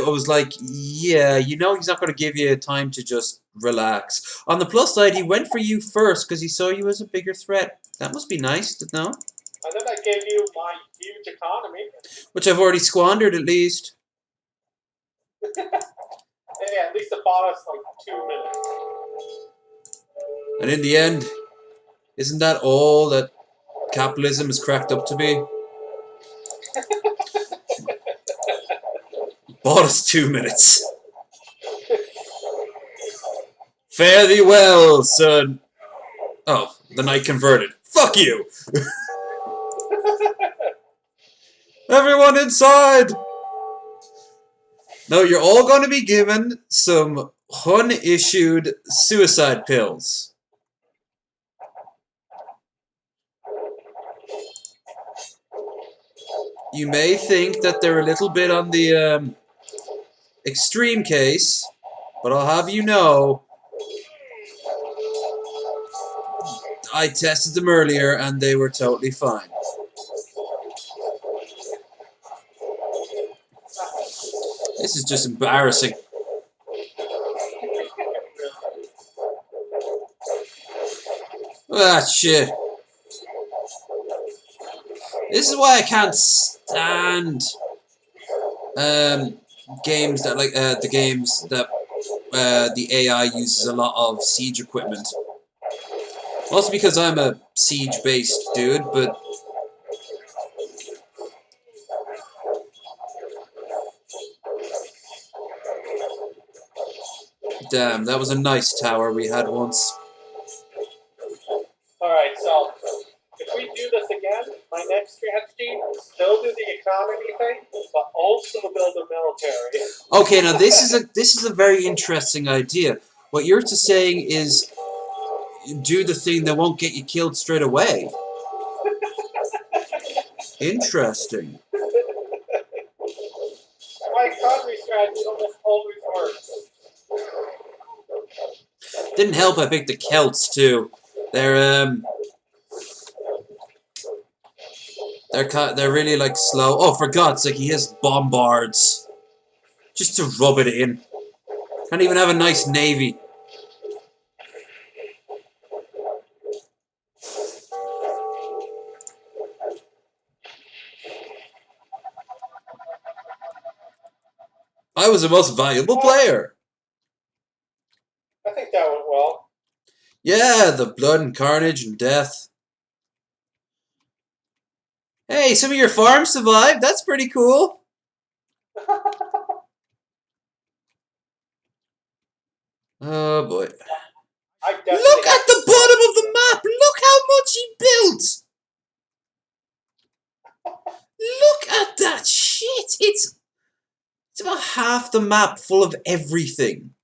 [SPEAKER 2] was like, yeah, you know he's not going to give you time to just relax. On the plus side, he went for you first because he saw you as a bigger threat. That must be nice to know.
[SPEAKER 3] And then I gave you my huge economy.
[SPEAKER 2] Which I've already squandered at least.
[SPEAKER 3] Yeah, at least it bought us like 2 minutes.
[SPEAKER 2] And in the end, isn't that all that capitalism is cracked up to be? Bought us 2 minutes. Fare thee well, son. Oh, the knight converted. Fuck you! Everyone inside! No, you're all going to be given some Hun-issued suicide pills. You may think that they're a little bit on the extreme case, but I'll have you know, I tested them earlier and they were totally fine. This is just embarrassing. Ah, shit. This is why I can't stand games that the games that the AI uses a lot of siege equipment. Also because I'm a siege-based dude, but damn, that was a nice tower we had once.
[SPEAKER 3] Alright, so if we do this again, my next strategy is still do the economy thing, but also build a military.
[SPEAKER 2] Okay, now this is a very interesting idea. What you're saying is do the thing that won't get you killed straight away. Interesting.
[SPEAKER 3] My economy strategy almost always works.
[SPEAKER 2] Didn't help I picked the Celts too. They're really like slow. Oh, for God's sake, he has bombards. Just to rub it in. Can't even have a nice navy. I was the most valuable player.
[SPEAKER 3] I think that went well.
[SPEAKER 2] Yeah, the blood and carnage and death. Hey, some of your farms survived. That's pretty cool. Oh boy. Look at the bottom of the map. Look how much he built. Look at that shit. It's about half the map full of everything.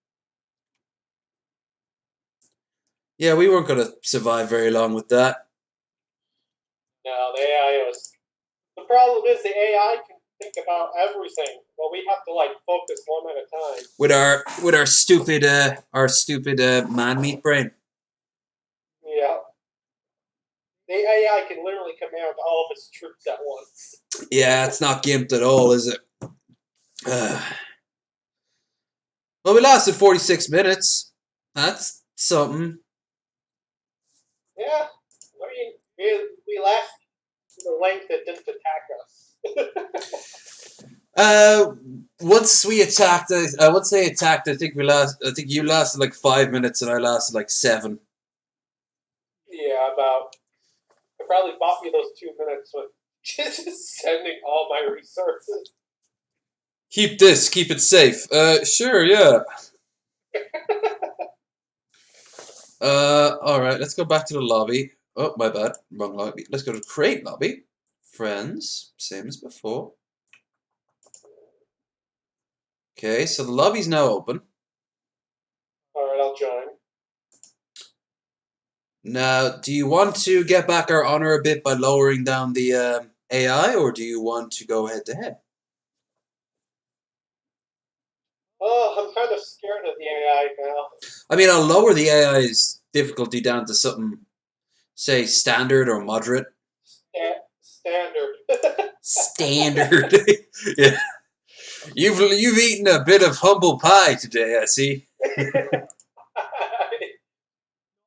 [SPEAKER 2] Yeah, we weren't going to survive very long with that.
[SPEAKER 3] No, the AI was... The problem is the AI can think about everything. Well, we have to like focus one at a time.
[SPEAKER 2] With our stupid man meat brain.
[SPEAKER 3] Yeah. The AI can literally command all of its troops at once.
[SPEAKER 2] Yeah, it's not gimped at all, is it? Well, we lasted 46 minutes. That's something.
[SPEAKER 3] Yeah. I mean, we lasted the length that didn't attack us.
[SPEAKER 2] Once we attacked, once they attacked, I think you lasted like 5 minutes and I lasted like 7.
[SPEAKER 3] Yeah, about. I probably bought me those 2 minutes with just sending all my resources.
[SPEAKER 2] Keep it safe. Sure, yeah. Alright, let's go back to the lobby. Oh, my bad. Wrong lobby. Let's go to create lobby. Friends, same as before. Okay, so the lobby's now open.
[SPEAKER 3] Alright, I'll join.
[SPEAKER 2] Now, do you want to get back our honor a bit by lowering down the AI, or do you want to go head to head?
[SPEAKER 3] Oh, I'm kind of scared of the AI now.
[SPEAKER 2] I mean, I'll lower the AI's difficulty down to something, say, standard or moderate.
[SPEAKER 3] Standard.
[SPEAKER 2] Standard. Yeah. You've eaten a bit of humble pie today, I see.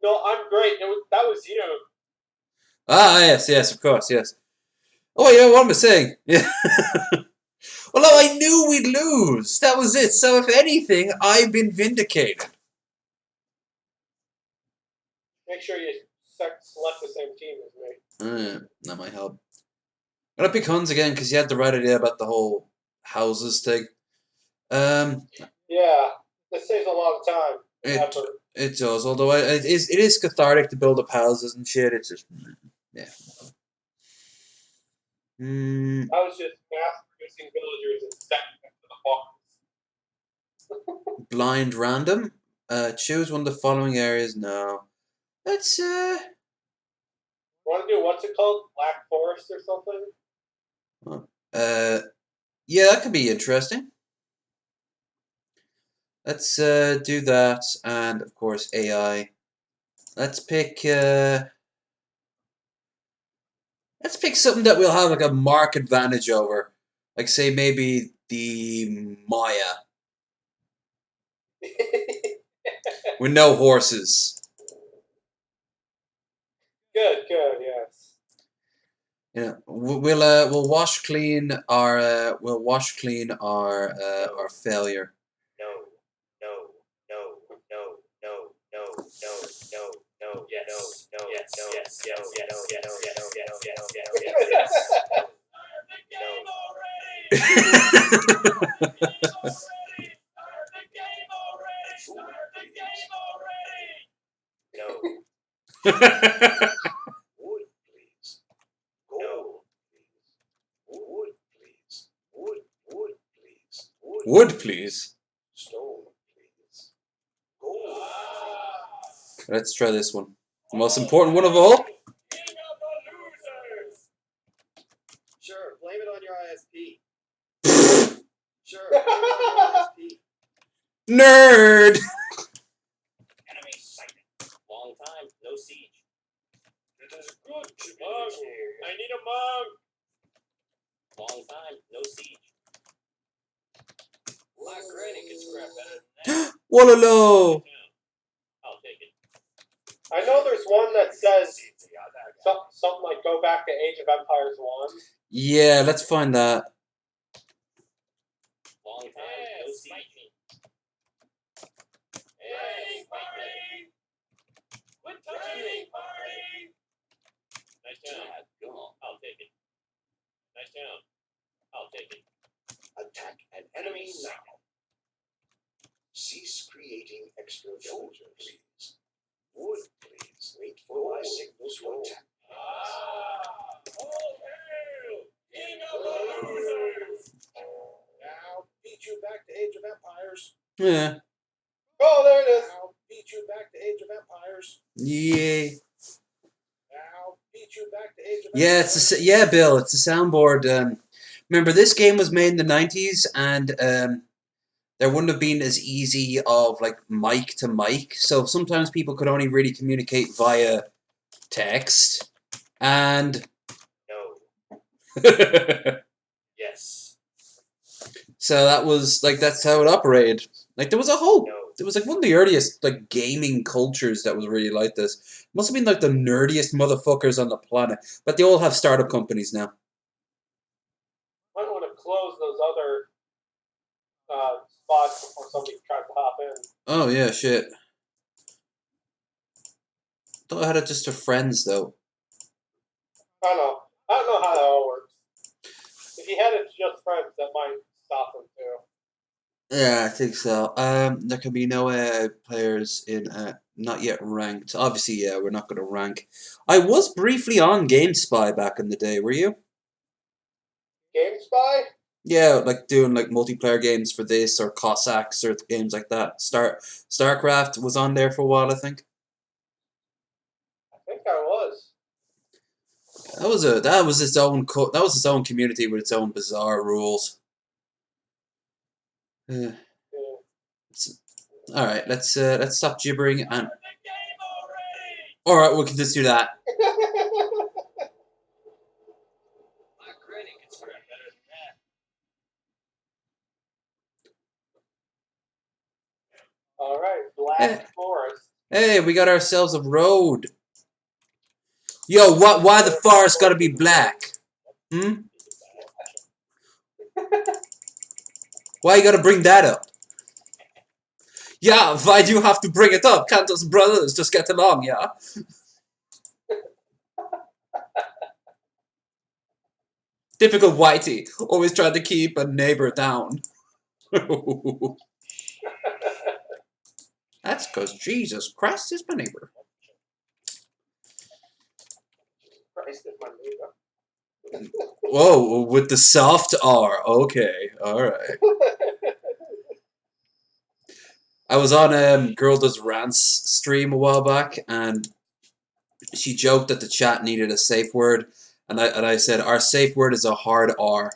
[SPEAKER 3] No, I'm great. That was you.
[SPEAKER 2] Ah, yes, of course, yes. Oh, yeah, what am I saying? Yeah. Well, no, I knew we'd lose. That was it. So, if anything, I've been vindicated.
[SPEAKER 3] Make sure you select the same team as me.
[SPEAKER 2] That might help. I'm gonna pick Huns again because you had the right idea about the whole houses thing.
[SPEAKER 3] Yeah, this saves a lot of time.
[SPEAKER 2] It does, although it is cathartic to build up houses and shit. It's just, yeah.
[SPEAKER 3] I was just mass producing villagers and setting them to the box.
[SPEAKER 2] Blind random. Choose one of the following areas. No. Let's
[SPEAKER 3] Want to do what's it called? Black Forest or something?
[SPEAKER 2] Yeah, that could be interesting. Let's do that, and of course AI. Let's pick something that we'll have like a mark advantage over. Like say maybe the Maya. With no horses.
[SPEAKER 3] Good, yes.
[SPEAKER 2] Yeah, we'll wash clean our failure. Wood, please.
[SPEAKER 4] Stone, please. Gold.
[SPEAKER 2] Let's try this one. The most important one of all.
[SPEAKER 4] Sure, blame it on your ISP. Sure, blame it on your ISP.
[SPEAKER 2] Nerd!
[SPEAKER 4] Enemy sighted. Long time, no siege. It is good to be here.
[SPEAKER 3] I need a mug.
[SPEAKER 4] Long time, no siege. Black Granny can scrap better than that.
[SPEAKER 2] Wololo!
[SPEAKER 4] I'll take it.
[SPEAKER 3] I know there's one that says something like go back to Age of Empires 1.
[SPEAKER 2] Yeah, let's find that.
[SPEAKER 4] Long time, no siege.
[SPEAKER 3] Hey, party! Quit touching me, party!
[SPEAKER 4] Nice town. I'll take it. Nice town. I'll take it. Attack an enemy now. Cease creating extra villagers, please. Wood, please. Wait for my signals to attack.
[SPEAKER 3] All hail! King of the losers!
[SPEAKER 4] Now beat you back to Age of Empires.
[SPEAKER 2] Yeah.
[SPEAKER 3] Oh, there it is!
[SPEAKER 4] Now beat you back to Age of Empires.
[SPEAKER 2] Yeah.
[SPEAKER 4] Now beat you back to Age of
[SPEAKER 2] Yeah,
[SPEAKER 4] Empires.
[SPEAKER 2] Bill. It's a soundboard. Remember, this game was made in the 90s, and there wouldn't have been as easy of like mic to mic. So sometimes people could only really communicate via text. And
[SPEAKER 4] No. Yes.
[SPEAKER 2] so that was like that's how it operated. Like there was
[SPEAKER 4] No.
[SPEAKER 2] like one of the earliest like gaming cultures that was really like this. Must have been like the nerdiest motherfuckers on the planet. But they all have startup companies now.
[SPEAKER 3] Might want to close those other spots before somebody tries to hop in.
[SPEAKER 2] Oh yeah, shit. Thought I had it just for friends though.
[SPEAKER 3] I don't know how that all works. If you had it to just friends, that might stop them too.
[SPEAKER 2] Yeah, I think so. There can be no players in not yet ranked. Obviously, yeah, we're not going to rank. I was briefly on GameSpy back in the day. Were you?
[SPEAKER 3] GameSpy?
[SPEAKER 2] Yeah, like doing like multiplayer games for this or Cossacks or games like that. StarCraft was on there for a while, I think.
[SPEAKER 3] I think I was.
[SPEAKER 2] That was its own community with its own bizarre rules.
[SPEAKER 3] Yeah.
[SPEAKER 2] All right, let's stop gibbering and. All right, we can just do that.
[SPEAKER 3] All right, Black Forest.
[SPEAKER 2] Hey, we got ourselves a road. Yo, why the forest gotta be black? Hmm? Why you gotta bring that up? Yeah, why do you have to bring it up? Can't us brothers just get along, yeah? Typical whitey, always trying to keep a neighbor down. That's because Jesus Christ is my neighbor.
[SPEAKER 3] Christ is my neighbor.
[SPEAKER 2] Whoa, with the soft R. Okay, alright. I was on Girl Does Rants stream a while back, and she joked that the chat needed a safe word, and I said, our safe word is a hard R.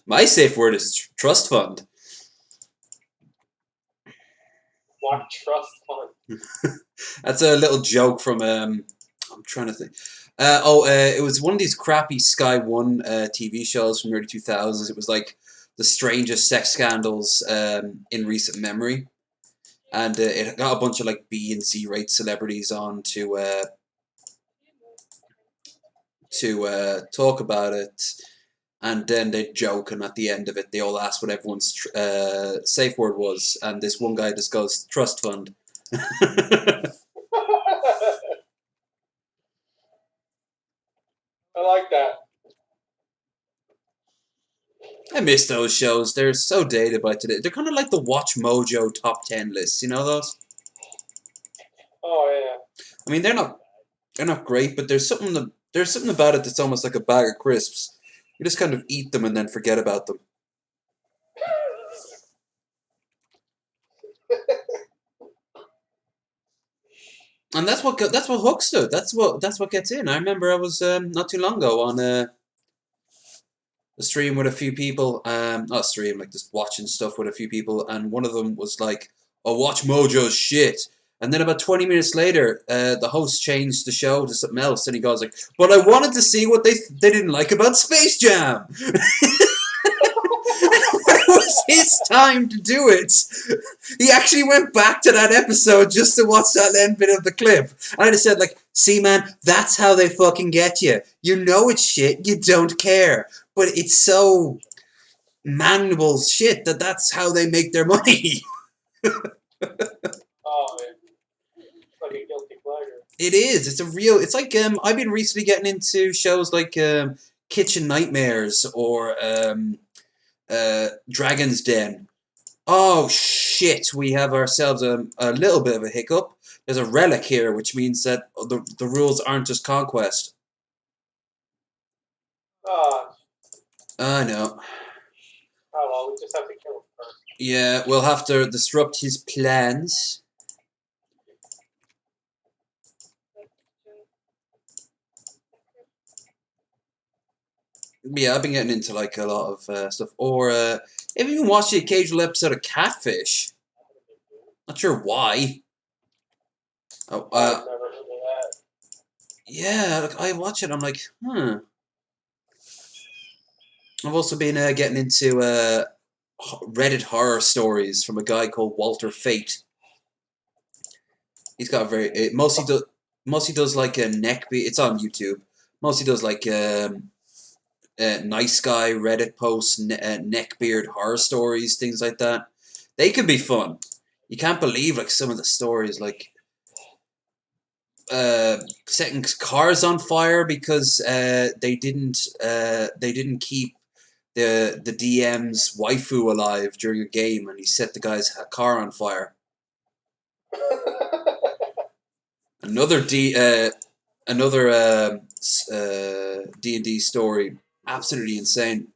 [SPEAKER 2] My safe word is trust fund.
[SPEAKER 3] What trust fund?
[SPEAKER 2] That's a little joke from I'm trying to think. It was one of these crappy Sky One TV shows from the early 2000s. It was like the strangest sex scandals in recent memory, and it got a bunch of like B and C rate celebrities on to talk about it, and then they joke, and at the end of it, they all ask what everyone's safe word was, and this one guy just goes trust fund.
[SPEAKER 3] I like that.
[SPEAKER 2] I miss those shows. They're so dated by today. They're kind of like the Watch Mojo top 10 lists. You know those?
[SPEAKER 3] Oh yeah.
[SPEAKER 2] I mean, they're not great, but there's something about it that's almost like a bag of crisps. You just kind of eat them and then forget about them. And that's what hooks it. That's what gets in. I remember I was not too long ago on a stream with a few people. Not a stream, like just watching stuff with a few people, and one of them was like, "Oh, Watch Mojo's shit." And then about 20 minutes later, the host changed the show to something else, and he goes like, "But I wanted to see what they didn't like about Space Jam." It was his time to do it. He actually went back to that episode just to watch that end bit of the clip. And I just said, like, see, man, that's how they fucking get you. You know it's shit, you don't care. But it's so manable shit that's how they make their money.
[SPEAKER 3] Oh man. It's like a guilty pleasure.
[SPEAKER 2] It is. It's like, I've been recently getting into shows like Kitchen Nightmares or Dragon's Den. Oh shit, we have ourselves a little bit of a hiccup. There's a relic here, which means that the rules aren't just conquest. I know.
[SPEAKER 3] Oh well, we just have to kill him first.
[SPEAKER 2] Yeah, we'll have to disrupt his plans. Yeah, I've been getting into like a lot of stuff. Or I've even watched the occasional episode of Catfish. Not sure why. Oh,
[SPEAKER 3] I've never heard of that.
[SPEAKER 2] yeah, like I watch it. I'm like, I've also been getting into Reddit horror stories from a guy called Walter Fate. He's got a very mostly does like a neck beard. It's on YouTube. Mostly does like nice guy Reddit posts, neckbeard horror stories, things like that. They can be fun. You can't believe like some of the stories, like setting cars on fire because they didn't keep the DM's waifu alive during a game, and he set the guy's car on fire. Another D&D story, absolutely insane.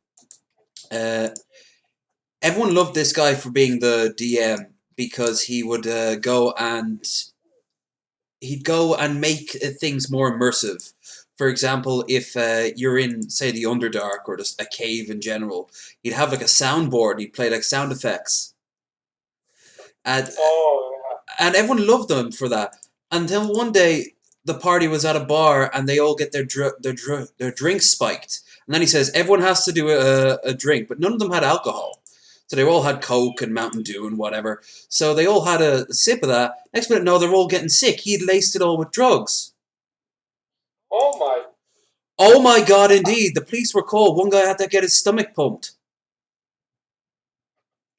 [SPEAKER 2] Everyone loved this guy for being the DM because he would go and make things more immersive. For example, if you're in, say, the Underdark or just a cave in general, he'd have like a soundboard. He'd play like sound effects, and and everyone loved them for that. Until one day, the party was at a bar and they all get their drinks spiked. And then he says everyone has to do a drink, but none of them had alcohol. So they all had Coke and Mountain Dew and whatever. So they all had a sip of that. Next minute, no, they're all getting sick. He'd laced it all with drugs.
[SPEAKER 3] Oh my!
[SPEAKER 2] Oh my God! Indeed, the police were called. One guy had to get his stomach pumped.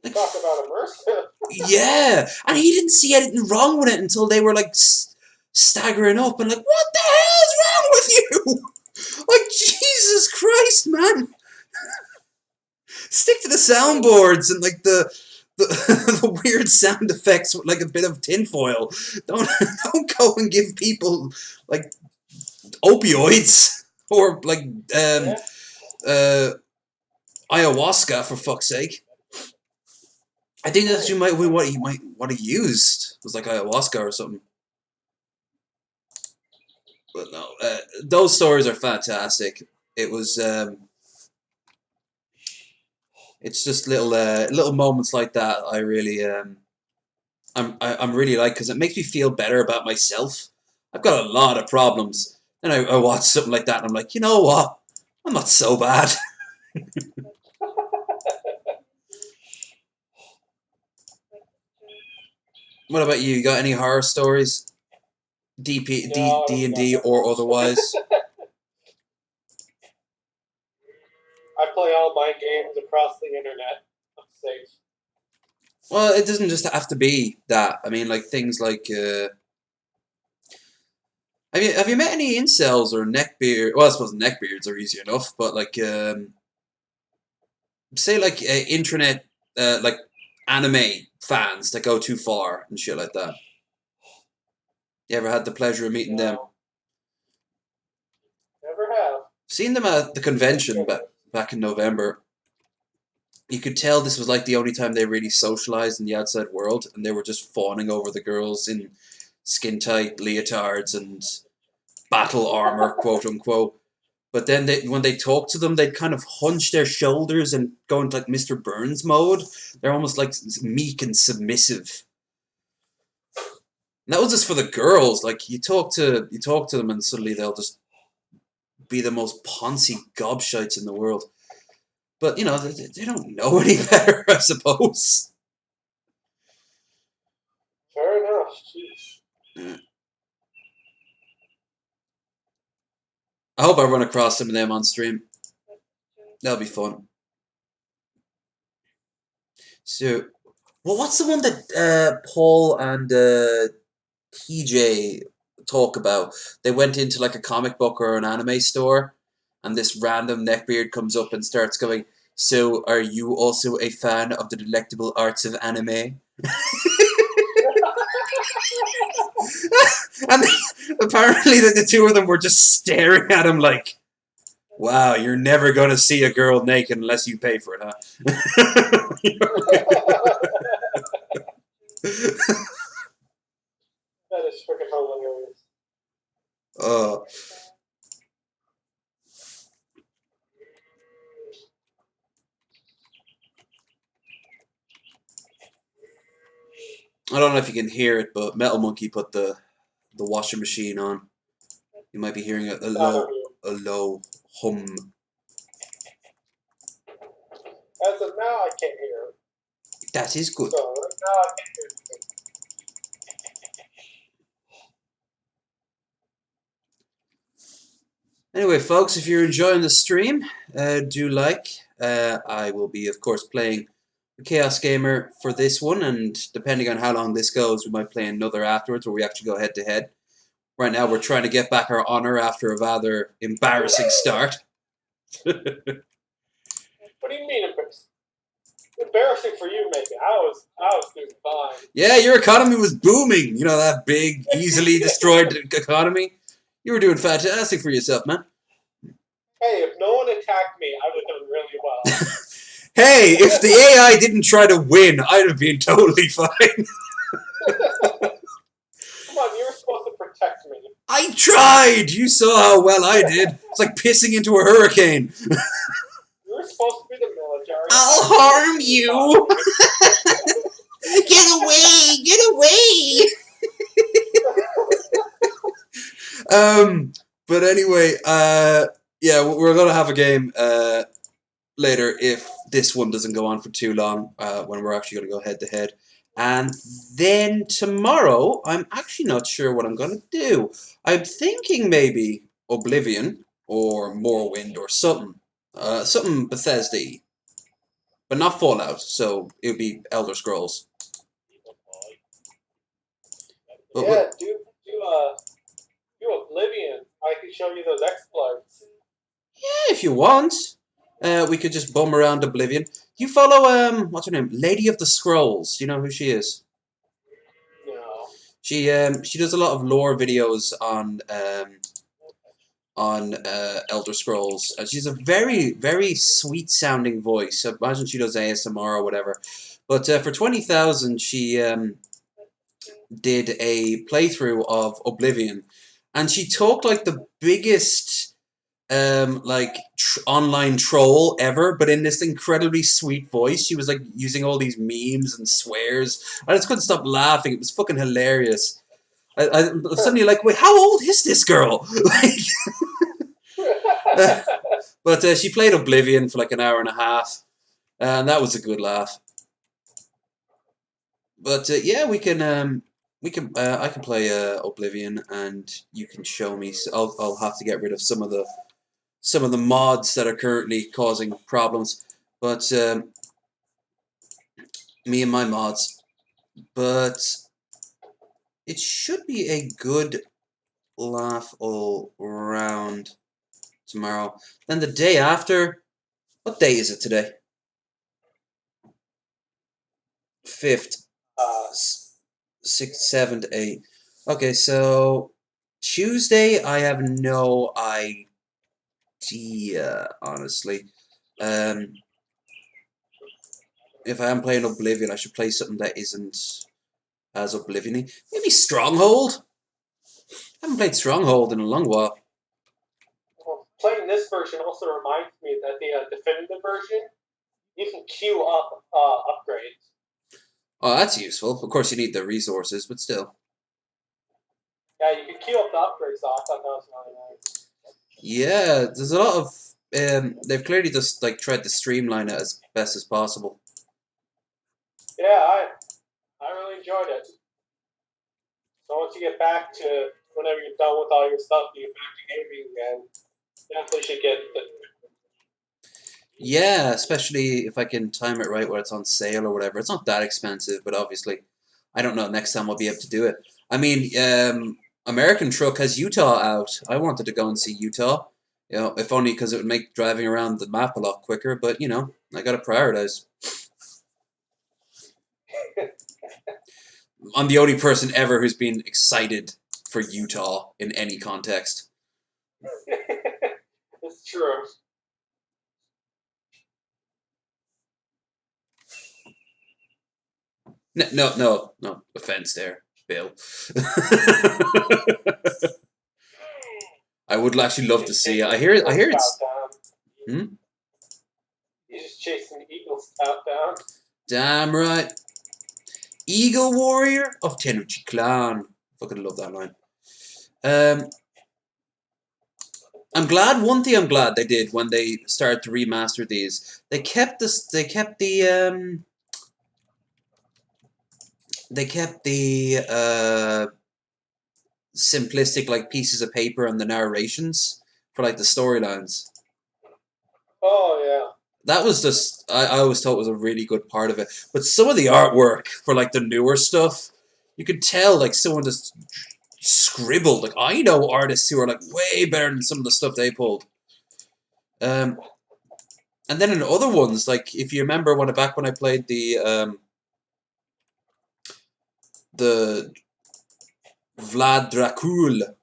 [SPEAKER 2] Like,
[SPEAKER 3] Talk about immersive.
[SPEAKER 2] yeah, and he didn't see anything wrong with it until they were like staggering up and like, what the hell is wrong with you? Like, Jesus Christ, man! Stick to the soundboards and like the the weird sound effects with like a bit of tinfoil. Don't go and give people like opioids or like ayahuasca, for fuck's sake. I think that's what he might have used was like ayahuasca or something. But no, those stories are fantastic. It was it's just little moments like that I really I'm really like, because it makes me feel better about myself. I've got a lot of problems, and I watch something like that and I'm like, you know what? I'm not so bad. What about you? You got any horror stories? D&D or otherwise?
[SPEAKER 3] I play all my games across the internet. I'm safe.
[SPEAKER 2] Well, it doesn't just have to be that. I mean, like things like have you met any incels or neckbeard? Well, I suppose neckbeards are easy enough, but like say like internet like anime fans that go too far and shit like that. You ever had the pleasure of meeting them?
[SPEAKER 3] Never have.
[SPEAKER 2] Seen them at the convention back in November. You could tell this was like the only time they really socialized in the outside world, and they were just fawning over the girls in skin tight leotards and battle armor, quote unquote. But then when they talk to them, they'd kind of hunch their shoulders and go into like Mr. Burns mode. They're almost like meek and submissive. And that was just for the girls. Like you talk to them, and suddenly they'll just be the most poncy gobshites in the world. But you know, they don't know any better, I suppose.
[SPEAKER 3] Fair enough. Jeez.
[SPEAKER 2] Yeah. I hope I run across some of them on stream. That'll be fun. So, well, what's the one that Paul and TJ talk about? They went into like a comic book or an anime store, and this random neckbeard comes up and starts going, "So, are you also a fan of the delectable arts of anime?" And apparently the two of them were just staring at him like, wow, you're never going to see a girl naked unless you pay for it, huh?
[SPEAKER 3] That is freaking hilarious.
[SPEAKER 2] Oh. I don't know if you can hear it, but Metal Monkey put the washing machine on. You might be hearing a low hum.
[SPEAKER 3] As of now, I can't hear it.
[SPEAKER 2] That is good.
[SPEAKER 3] So right now, I can't hear anything.
[SPEAKER 2] Anyway, folks, if you're enjoying the stream, do like. I will be, of course, playing Chaos Gamer for this one, and depending on how long this goes, we might play another afterwards where we actually go head to head. Right now, we're trying to get back our honor after a rather embarrassing start.
[SPEAKER 3] What do you mean embarrassing? Embarrassing for you, maybe. I was doing fine.
[SPEAKER 2] Yeah, your economy was booming. You know, that big, easily destroyed economy. You were doing fantastic for yourself, man.
[SPEAKER 3] Hey, if no one attacked me, I would have done really well.
[SPEAKER 2] Hey, if the AI didn't try to win, I'd have been totally fine.
[SPEAKER 3] Come on, you were supposed to protect me.
[SPEAKER 2] I tried! You saw how well I did. It's like pissing into a hurricane.
[SPEAKER 3] You were supposed to be the military.
[SPEAKER 2] I'll harm you! Get away! Get away! But anyway, yeah, we're gonna have a game later if this one doesn't go on for too long, when we're actually gonna go head to head. And then tomorrow, I'm actually not sure what I'm gonna do. I'm thinking maybe Oblivion or Morrowind or something. Something Bethesda-y. But not Fallout, so it would be Elder Scrolls. But
[SPEAKER 3] Yeah, do Oblivion. I can show you those exploits.
[SPEAKER 2] yeah, if you want. We could just bum around Oblivion. You follow, what's her name? Lady of the Scrolls. You know who she is?
[SPEAKER 3] No.
[SPEAKER 2] She does a lot of lore videos on Elder Scrolls. She's a very, very sweet-sounding voice. I imagine she does ASMR or whatever. But for 20,000, she did a playthrough of Oblivion, and she talked like the biggest online troll ever, but in this incredibly sweet voice. She was like using all these memes and swears. I just couldn't stop laughing. It was fucking hilarious. I suddenly like, wait, how old is this girl? But she played Oblivion for like an hour and a half, and that was a good laugh. But yeah, I can play Oblivion, and you can show me. So I'll have to get rid of some of the mods that are currently causing problems. But me and my mods. But it should be a good laugh all around tomorrow. Then the day after, what day is it today? 5th. 6th, 7th, 8th. Okay, so Tuesday I have no idea, honestly. If I am playing Oblivion, I should play something that isn't as Oblivion-y. Maybe Stronghold? I haven't played Stronghold in a long while.
[SPEAKER 3] Well, playing this version also reminds me that the definitive version, you can queue up upgrades.
[SPEAKER 2] Oh, that's useful. Of course, you need the resources, but still.
[SPEAKER 3] Yeah, you can queue up the upgrades, so I thought that was really nice.
[SPEAKER 2] Yeah, there's a lot of... they've clearly just like tried to streamline it as best as possible.
[SPEAKER 3] Yeah, I really enjoyed it. So once you get back to whenever you're done with all your stuff, you get back to gaming again. Definitely should get the.
[SPEAKER 2] Yeah, especially if I can time it right where it's on sale or whatever. It's not that expensive, but obviously, I don't know. Next time I'll be able to do it. I mean, American Truck has Utah out. I wanted to go and see Utah. You know, if only because it would make driving around the map a lot quicker. But you know, I gotta prioritize. I'm the only person ever who's been excited for Utah in any context.
[SPEAKER 3] It's true.
[SPEAKER 2] No offense there, Bill. I would actually love to see it. I hear it's.
[SPEAKER 3] He's just chasing the Eagle Scout down.
[SPEAKER 2] Damn right. Eagle Warrior of Tenuchi Clan. Fucking love that line. I'm glad. One thing I'm glad they did when they started to remaster these, they kept this. They kept the simplistic like pieces of paper and the narrations for like the storylines.
[SPEAKER 3] Oh yeah.
[SPEAKER 2] That was just I always thought was a really good part of it. But some of the artwork for like the newer stuff, you could tell like someone just scribbled. Like I know artists who are like way better than some of the stuff they pulled. And then in other ones, like if you remember back when I played the Vlad Dracul,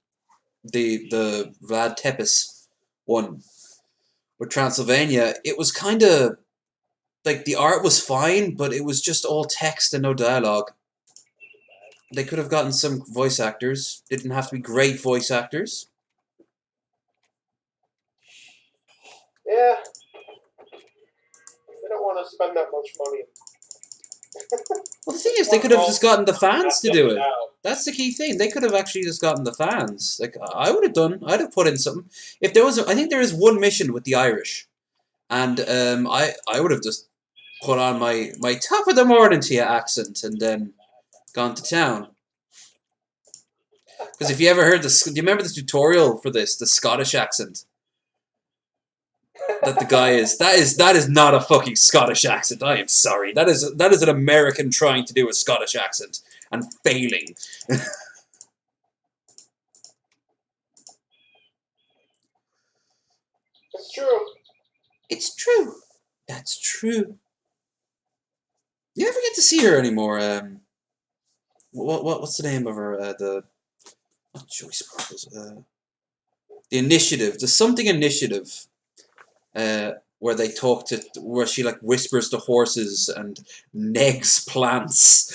[SPEAKER 2] the Vlad Tepes one with Transylvania, it was kind of like the art was fine, but it was just all text and no dialogue. They could have gotten some voice actors. Didn't have to be great voice actors.
[SPEAKER 3] Yeah. They don't want to spend that much money.
[SPEAKER 2] Well, the thing is, they could have just gotten the fans to do it. That's the key thing. They could have actually just gotten the fans. Like I would have done. I'd have put in something. If there was, I think there is one mission with the Irish, and I would have just put on my top of the morning to you accent and then gone to town. Because if you ever heard this, do you remember the tutorial for this, the Scottish accent? That the guy is that is not a fucking Scottish accent. I am sorry. That is an American trying to do a Scottish accent and failing.
[SPEAKER 3] It's true.
[SPEAKER 2] It's true. That's true. You never get to see her anymore. What's the name of her? Not Joyce Sparkles. The Initiative. There's something Initiative. Where they talk to, where she like whispers to horses and negs plants.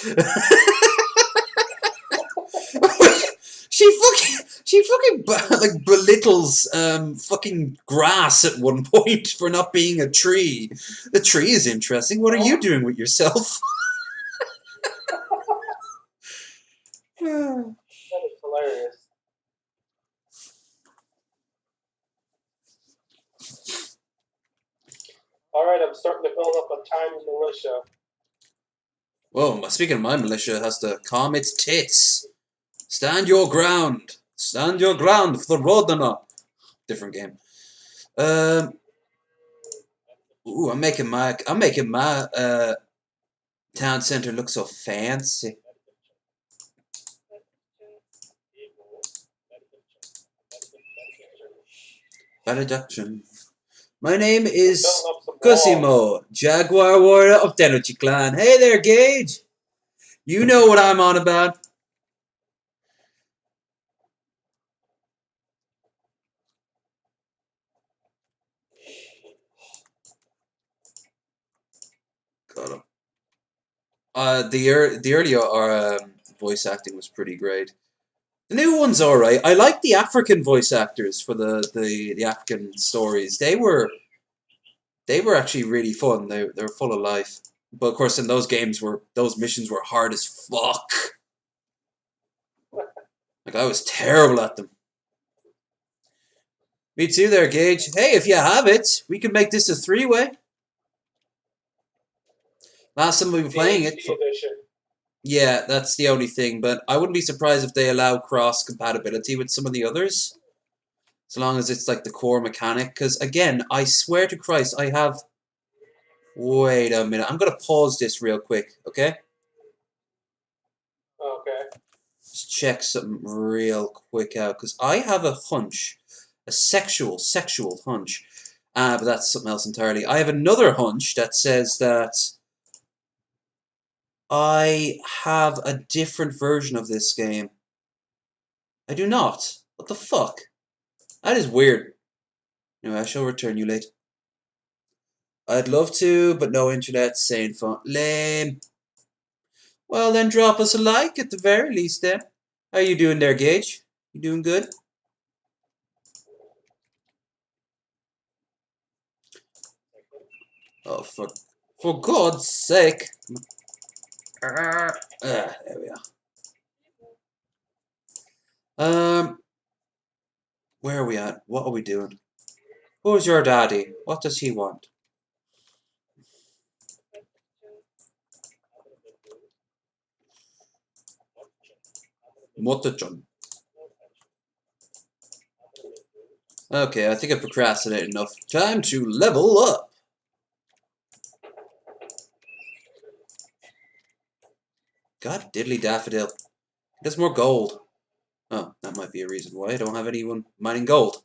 [SPEAKER 2] she fucking like belittles fucking grass at one point for not being a tree. The tree is interesting. What are you doing with yourself?
[SPEAKER 3] That is hilarious. Alright, I'm starting to build up a tiny militia.
[SPEAKER 2] Whoa, speaking of my militia, has to calm its tits. Stand your ground. Stand your ground for the Rodana. Different game. Ooh, I'm making my town center look so fancy. Introduction. My name is Cosimo, Jaguar Warrior of Tenuchi Clan. Hey there, Gage. You know what I'm on about. Got him. The earlier voice acting was pretty great. The new one's alright. I like the African voice actors for the African stories. They were actually really fun. They were full of life. But of course, in those missions were hard as fuck. Like I was terrible at them. Me too, there, Gage. Hey, if you have it, we can make this a 3-way. Last time we were playing it. Yeah, that's the only thing. But I wouldn't be surprised if they allow cross compatibility with some of the others, so long as it's like the core mechanic. Because again, I swear to Christ, I have. Wait a minute. I'm gonna pause this real quick, okay?
[SPEAKER 3] Okay.
[SPEAKER 2] Just check something real quick out, because I have a hunch, a sexual hunch. But that's something else entirely. I have another hunch that says that I have a different version of this game. I do not. What the fuck? That is weird. Anyway, I shall return you later. I'd love to, but no internet, saying phone. Lame. Well, then drop us a like at the very least, then. How you doing there, Gage? You doing good? Oh, for God's sake. There we are. Where are we at? What are we doing? Who's your daddy? What does he want? Motochon. Okay, I think I procrastinated enough. Time to level up. God diddly daffodil. There's more gold. Oh, that might be a reason why I don't have anyone mining gold.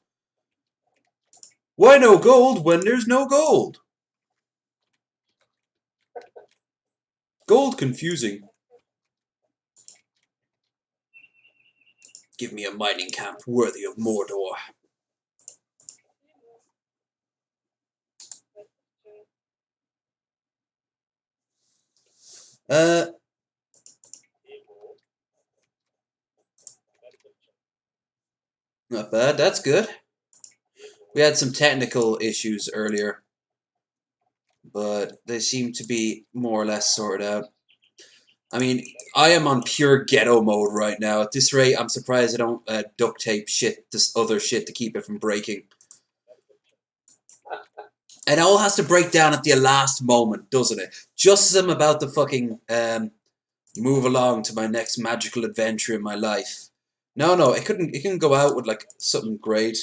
[SPEAKER 2] Why no gold when there's no gold? Gold confusing. Give me a mining camp worthy of Mordor. Not bad, that's good. We had some technical issues earlier, but they seem to be more or less sorted out. I mean, I am on pure ghetto mode right now. At this rate, I'm surprised I don't duct tape this other shit to keep it from breaking. And it all has to break down at the last moment, doesn't it? Just as I'm about to fucking move along to my next magical adventure in my life. No, it couldn't go out with like something great.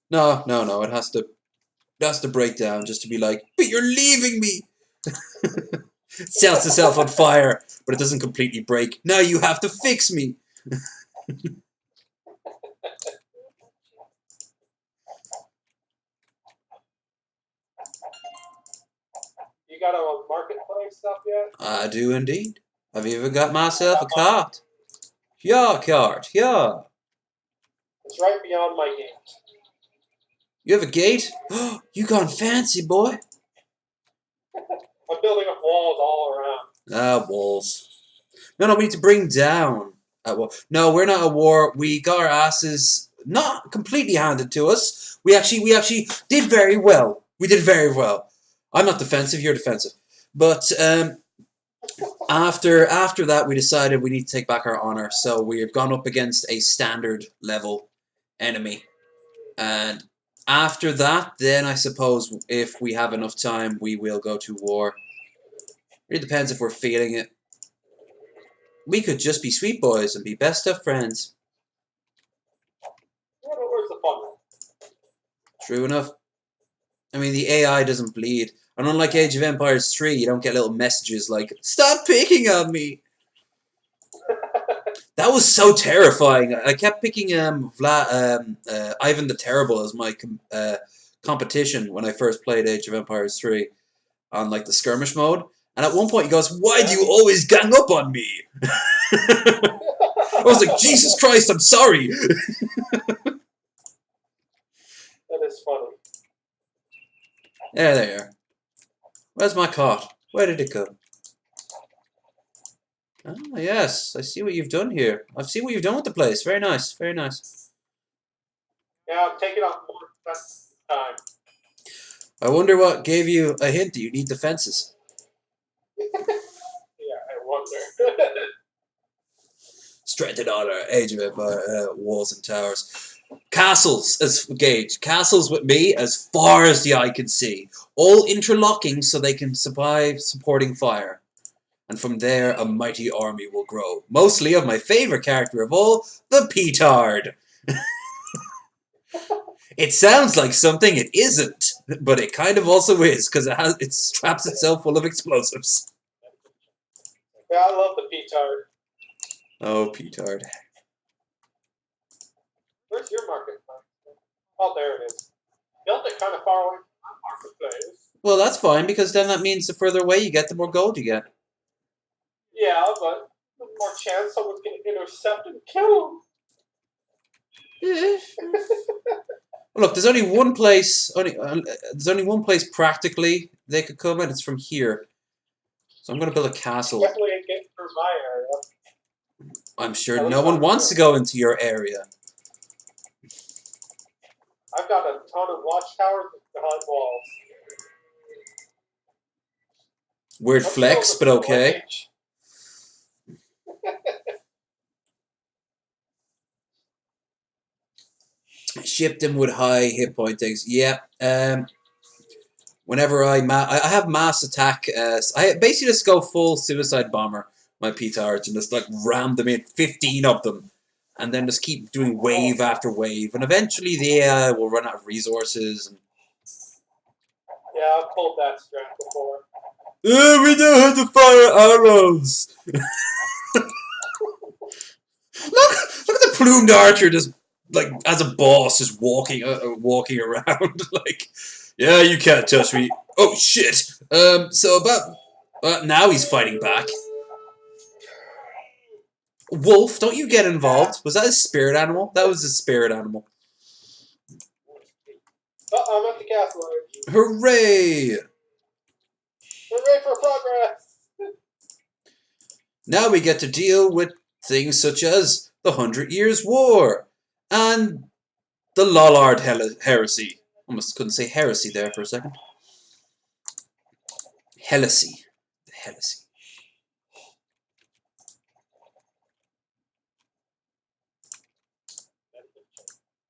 [SPEAKER 2] No, it has to break down just to be like, but you're leaving me. Sets itself on fire, but it doesn't completely break. Now you have to fix me.
[SPEAKER 3] You got a marketplace stuff yet?
[SPEAKER 2] I do indeed. Have you ever got myself a cart? Your cart, yeah.
[SPEAKER 3] It's right beyond my gate.
[SPEAKER 2] You have a gate? You gone fancy, boy.
[SPEAKER 3] I'm building up walls all around.
[SPEAKER 2] Ah, walls. No, we need to bring down at war. No, we're not at war. We got our asses not completely handed to us. We actually did very well. We did very well. I'm not defensive. You're defensive. But after that, we decided we need to take back our honor. So we've gone up against a standard level enemy, and after that, then I suppose if we have enough time, we will go to war. It depends if we're feeling it. We could just be sweet boys and be best of friends.
[SPEAKER 3] Yeah, but where's the fun?
[SPEAKER 2] True enough. I mean, the AI doesn't bleed. And unlike Age of Empires 3, you don't get little messages like, stop picking on me! That was so terrifying. I kept picking Ivan the Terrible as my competition when I first played Age of Empires 3 on like the skirmish mode. And at one point he goes, why do you always gang up on me? I was like, Jesus Christ, I'm sorry.
[SPEAKER 3] That is funny.
[SPEAKER 2] There they are. Where's my cart? Where did it go? Ah, yes. I see what you've done here. I've seen what you've done with the place. Very nice. Very nice.
[SPEAKER 3] Yeah, I'm taking off more defense time.
[SPEAKER 2] I wonder what gave you a hint that you need defenses.
[SPEAKER 3] Yeah, I wonder.
[SPEAKER 2] Strengthened honor, Age of Empire, walls and towers. Castles, as Gage. Castles with me as far as the eye can see. All interlocking so they can survive supporting fire. And from there, a mighty army will grow. Mostly of my favorite character of all, the Petard. It sounds like something it isn't, but it kind of also is, because it straps itself full of explosives.
[SPEAKER 3] Yeah, I love the Petard.
[SPEAKER 2] Oh, Petard.
[SPEAKER 3] Where's your marketplace? Oh, there it is. Built it kind of far away from my marketplace.
[SPEAKER 2] Well, that's fine, because then that means the further away you get, the more gold you get.
[SPEAKER 3] Yeah, but there's more chance someone's going to intercept and kill him.
[SPEAKER 2] Look, there's only one place. There's only one place practically they could come, and it's from here. So I'm going to build a castle.
[SPEAKER 3] Definitely ain't getting through my area.
[SPEAKER 2] I'm sure no one wants to go into your area.
[SPEAKER 3] I've got a ton of watchtowers behind walls.
[SPEAKER 2] Weird flex, but okay. Ship them with high hit point things. Yep. Whenever I have mass attack. I basically just go full suicide bomber my petards and just like ram them in, 15 of them, and then just keep doing wave after wave, and eventually the AI will run out of resources. And
[SPEAKER 3] Yeah, I've pulled that strat before.
[SPEAKER 2] we know how to fire arrows. Look at the plumed archer just like as a boss, just walking around like, yeah, you can't touch me. Oh shit. So about now he's fighting back. Wolf, don't you get involved? Was that a spirit animal? That was a spirit animal.
[SPEAKER 3] Oh, I'm at the castle.
[SPEAKER 2] Hooray!
[SPEAKER 3] Hooray for progress!
[SPEAKER 2] Now we get to deal with things such as the 100 Years' War and the Lollard heresy. Almost couldn't say heresy there for a second. Heresy. The heresy.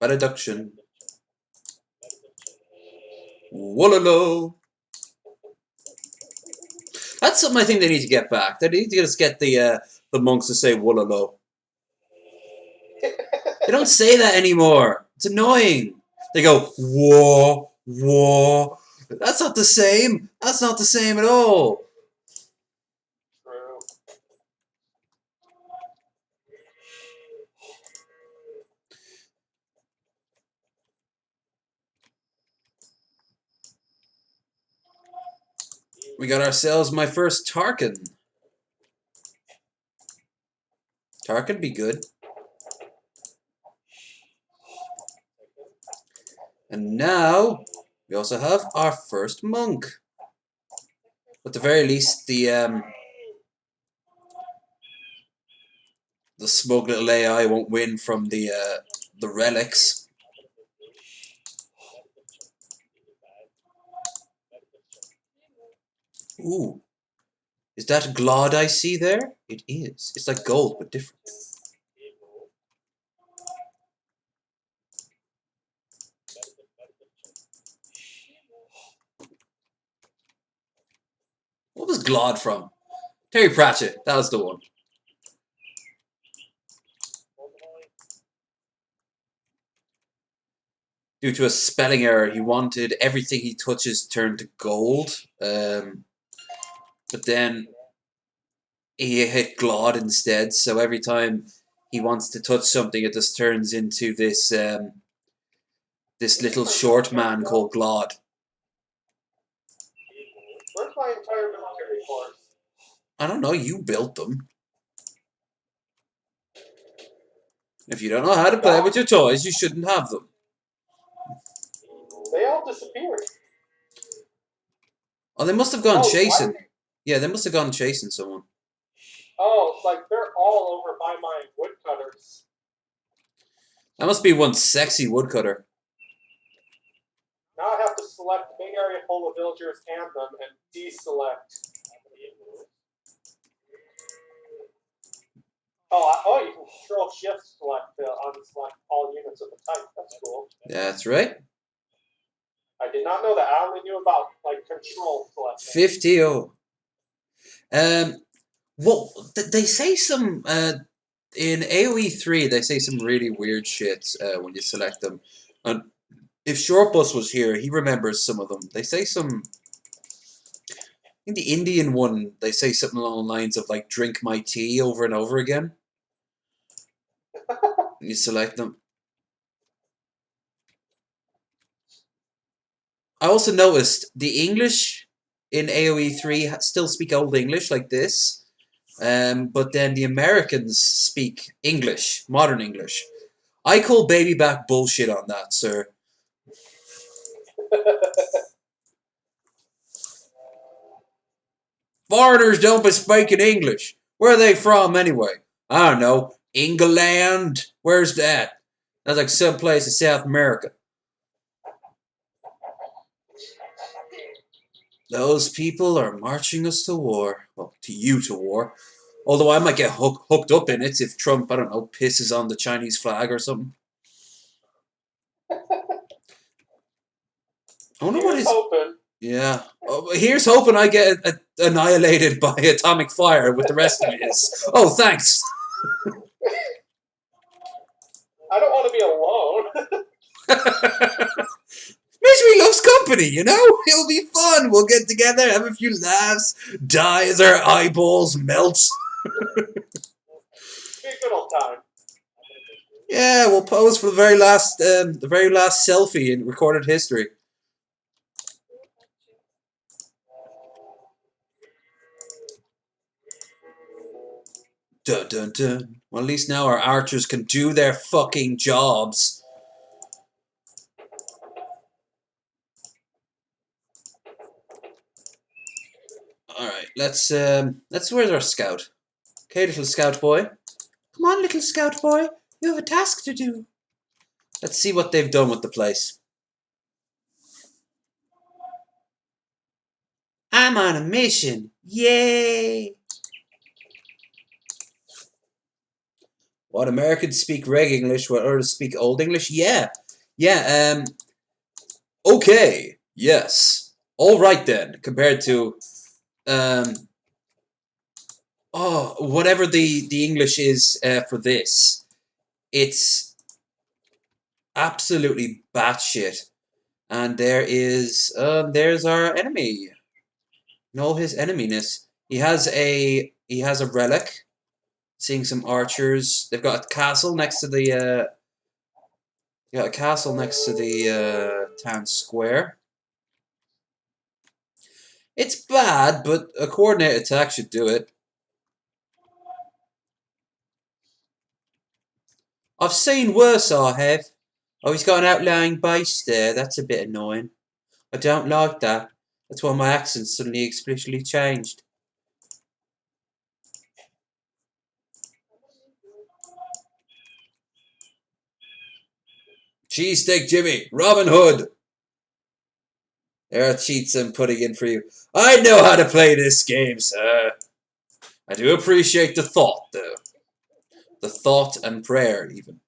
[SPEAKER 2] Reduction. Wololo. That's something I think they need to get back. They need to just get the monks to say wololo. They don't say that anymore. It's annoying. They go whoa, whoa. That's not the same. That's not the same at all.
[SPEAKER 3] True.
[SPEAKER 2] We got ourselves my first Tarkin. Tarkin be good. And now we also have our first monk. At the very least, the smug little AI won't win from the relics. Ooh. Is that Glod I see there? It is. It's like gold, but different. What was Glod from? Terry Pratchett. That was the one. Due to a spelling error, he wanted everything he touches turned to gold. But then he hit Glod instead, so every time he wants to touch something, it just turns into this this little short man called Glod.
[SPEAKER 3] Where's my entire military force?
[SPEAKER 2] I don't know, you built them. If you don't know how to play with your toys, you shouldn't have them.
[SPEAKER 3] They all disappeared.
[SPEAKER 2] Oh, they must have gone chasing.
[SPEAKER 3] Why?
[SPEAKER 2] Yeah, they must have gone chasing someone.
[SPEAKER 3] Oh, like they're all over by my woodcutters.
[SPEAKER 2] That must be one sexy woodcutter.
[SPEAKER 3] Now I have to select the big area full of villagers and them and deselect. Oh, you can control shift select to unselect all units of the type. That's cool.
[SPEAKER 2] That's right.
[SPEAKER 3] I did not know that. I only knew about like control select.
[SPEAKER 2] 50. Well, they say some in AoE 3. They say some really weird shit when you select them. And if Shortbus was here, he remembers some of them. They say some. I think the Indian one. They say something along the lines of like "drink my tea" over and over again. You select them. I also noticed the English in AoE 3 still speak Old English like this. But then the Americans speak English, modern English. I call baby back bullshit on that, sir. Foreigners don't be speaking English. Where are they from anyway? I don't know. England? Where's that? That's like some place in South America. Those people are marching us to war. Well, to you to war. Although I might get hooked up in it if Trump, I don't know, pisses on the Chinese flag or something. I wonder what
[SPEAKER 3] Here's
[SPEAKER 2] his...
[SPEAKER 3] hoping.
[SPEAKER 2] Yeah. Oh, here's hoping I get annihilated by atomic fire with the rest of his. Oh, thanks.
[SPEAKER 3] I don't want to be alone.
[SPEAKER 2] Misery loves company, you know? It'll be fun. We'll get together, have a few laughs, die as our eyeballs melt.
[SPEAKER 3] Be a good old time.
[SPEAKER 2] Yeah, we'll pose for the very last selfie in recorded history. Dun dun dun. Well, at least now our archers can do their fucking jobs. Alright, let's where's our scout? Okay, little scout boy. Come on, little scout boy. You have a task to do. Let's see what they've done with the place. I'm on a mission. Yay! What, Americans speak Reg English while others speak Old English? Yeah. Yeah, okay. Yes. Alright then, compared to whatever the English is for this. It's absolutely batshit. And there's our enemy. Know his eneminess. He has a relic. Seeing some archers. They've got a castle next to the town square. It's bad, but a coordinated attack should do it. I've seen worse, I have. Oh, he's got an outlying base there. That's a bit annoying. I don't like that. That's why my accent suddenly explicitly changed. Cheesesteak Jimmy, Robin Hood. There are cheats I'm putting in for you. I know how to play this game, sir. I do appreciate the thought, though. The thought and prayer, even.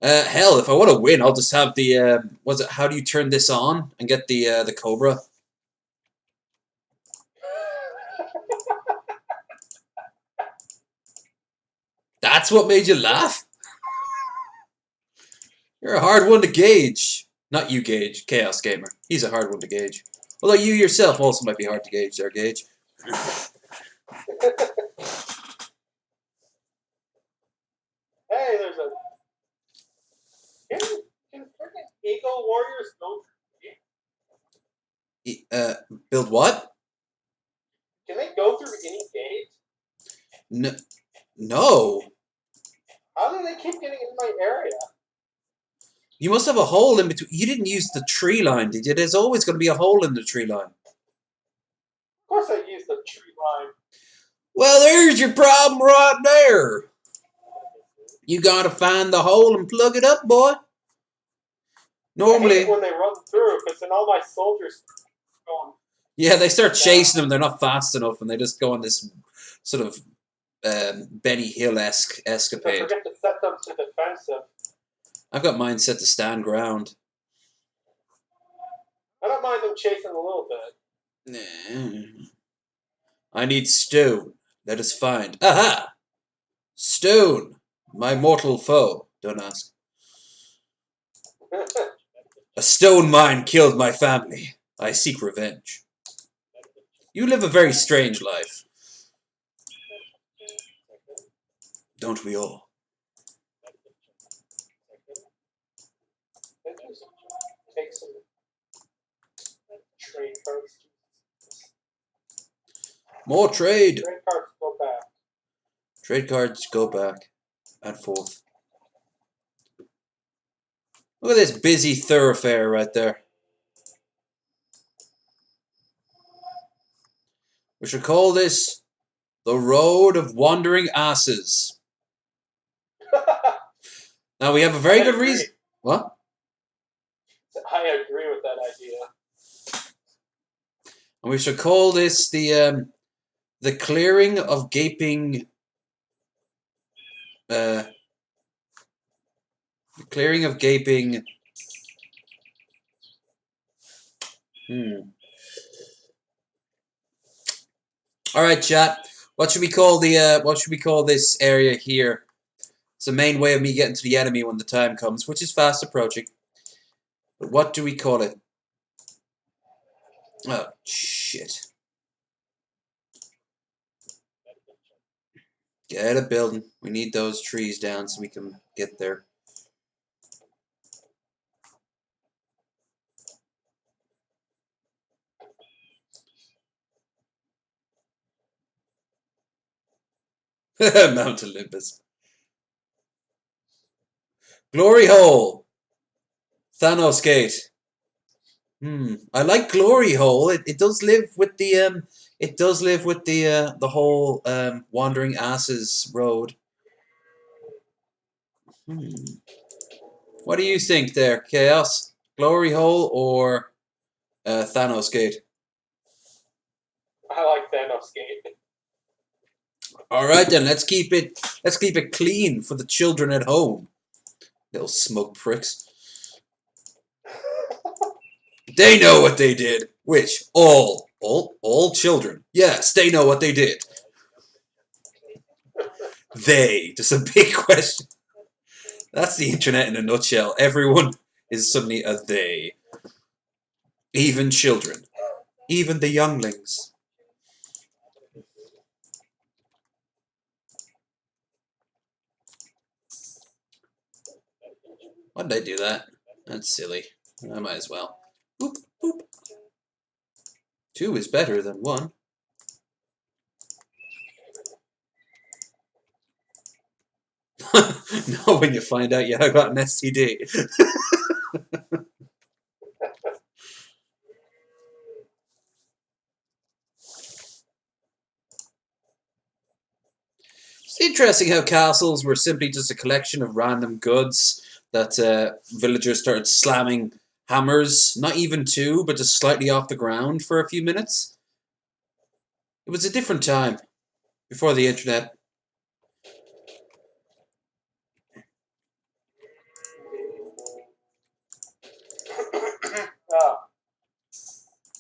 [SPEAKER 2] Hell, if I want to win, I'll just have the, how do you turn this on and get the Cobra? That's what made you laugh? You're a hard one to gauge. Not you, Gage. Chaos Gamer. He's a hard one to gauge. Although you yourself also might be hard to gauge there, Gage.
[SPEAKER 3] Hey, there's a... Can freaking Eagle Warriors go through...
[SPEAKER 2] Build what?
[SPEAKER 3] Can they go through any gate?
[SPEAKER 2] No.
[SPEAKER 3] How do they keep getting in my area?
[SPEAKER 2] You must have a hole in between. You didn't use the tree line, did you? There's always going to be a hole in the tree line.
[SPEAKER 3] Of course I used the tree line.
[SPEAKER 2] Well, there's your problem right there. You got to find the hole and plug it up, boy. Normally...
[SPEAKER 3] I hate it when they run through, because then all my soldiers going...
[SPEAKER 2] Yeah, they start chasing them. They're not fast enough, and they just go on this sort of Benny Hill-esque escapade.
[SPEAKER 3] I forget to set them to defensive.
[SPEAKER 2] I've got mine set to stand ground.
[SPEAKER 3] I don't mind them chasing a little bit.
[SPEAKER 2] Nah. I need stone. Let us find. Aha! Stone! My mortal foe. Don't ask. A stone mine killed my family. I seek revenge. You live a very strange life. Don't we all?
[SPEAKER 3] Take some trade cards.
[SPEAKER 2] More trade.
[SPEAKER 3] Trade cards go back.
[SPEAKER 2] Trade cards go back and forth. Look at this busy thoroughfare right there. We should call this the Road of Wandering Asses. Now we have a very good reason. What?
[SPEAKER 3] I agree with that idea.
[SPEAKER 2] And we should call this the clearing of gaping. The clearing of gaping All right, chat. What should we call this area here? It's the main way of me getting to the enemy when the time comes, which is fast approaching. But what do we call it? Oh shit! Get a building. We need those trees down so we can get there. Mount Olympus. Glory Hole. Thanos Gate. I like Glory Hole. It does live with the the whole Wandering Asses road. What do you think there, Chaos? Glory Hole or Thanos Gate?
[SPEAKER 3] I like Thanos Gate.
[SPEAKER 2] All right then, let's keep it clean for the children at home. Little smoke pricks. They know what they did. Which? All children. Yes, they know what they did. They. Just a big question. That's the internet in a nutshell. Everyone is suddenly a they. Even children. Even the younglings. Why did I do that? That's silly. I might as well. Boop, boop. 2 is better than 1. No, when you find out you have got an STD. It's interesting how castles were simply just a collection of random goods that villagers started slamming hammers, not even 2, but just slightly off the ground for a few minutes. It was a different time, before the internet.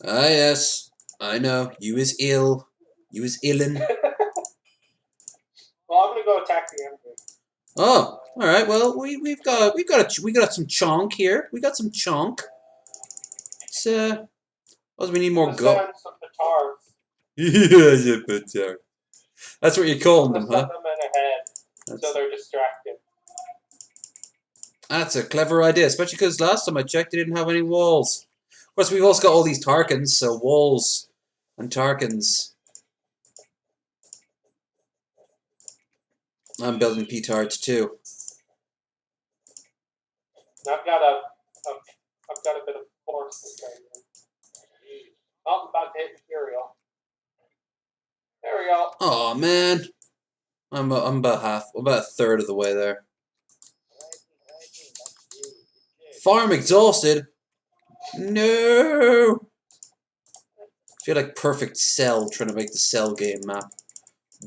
[SPEAKER 2] Ah, yes. I know. You is ill. You is illin'.
[SPEAKER 3] Well, I'm gonna go attack the enemy.
[SPEAKER 2] Oh, all right. Well, we got some chonk here. We got some chonk. It's we need more go.
[SPEAKER 3] Send some petards.
[SPEAKER 2] Yeah, petard. That's what you're calling them, huh?
[SPEAKER 3] Set them in ahead, so they're distracted.
[SPEAKER 2] That's a clever idea, especially because last time I checked, they didn't have any walls. Of course, we've also got all these Tarkans, so walls and Tarkans. I'm building petards too.
[SPEAKER 3] I've got a bit of force. Oh, I'm about to hit Imperial. There we go.
[SPEAKER 2] Oh man, I'm about a third of the way there. Farm exhausted. No. I feel like perfect cell trying to make the cell game map.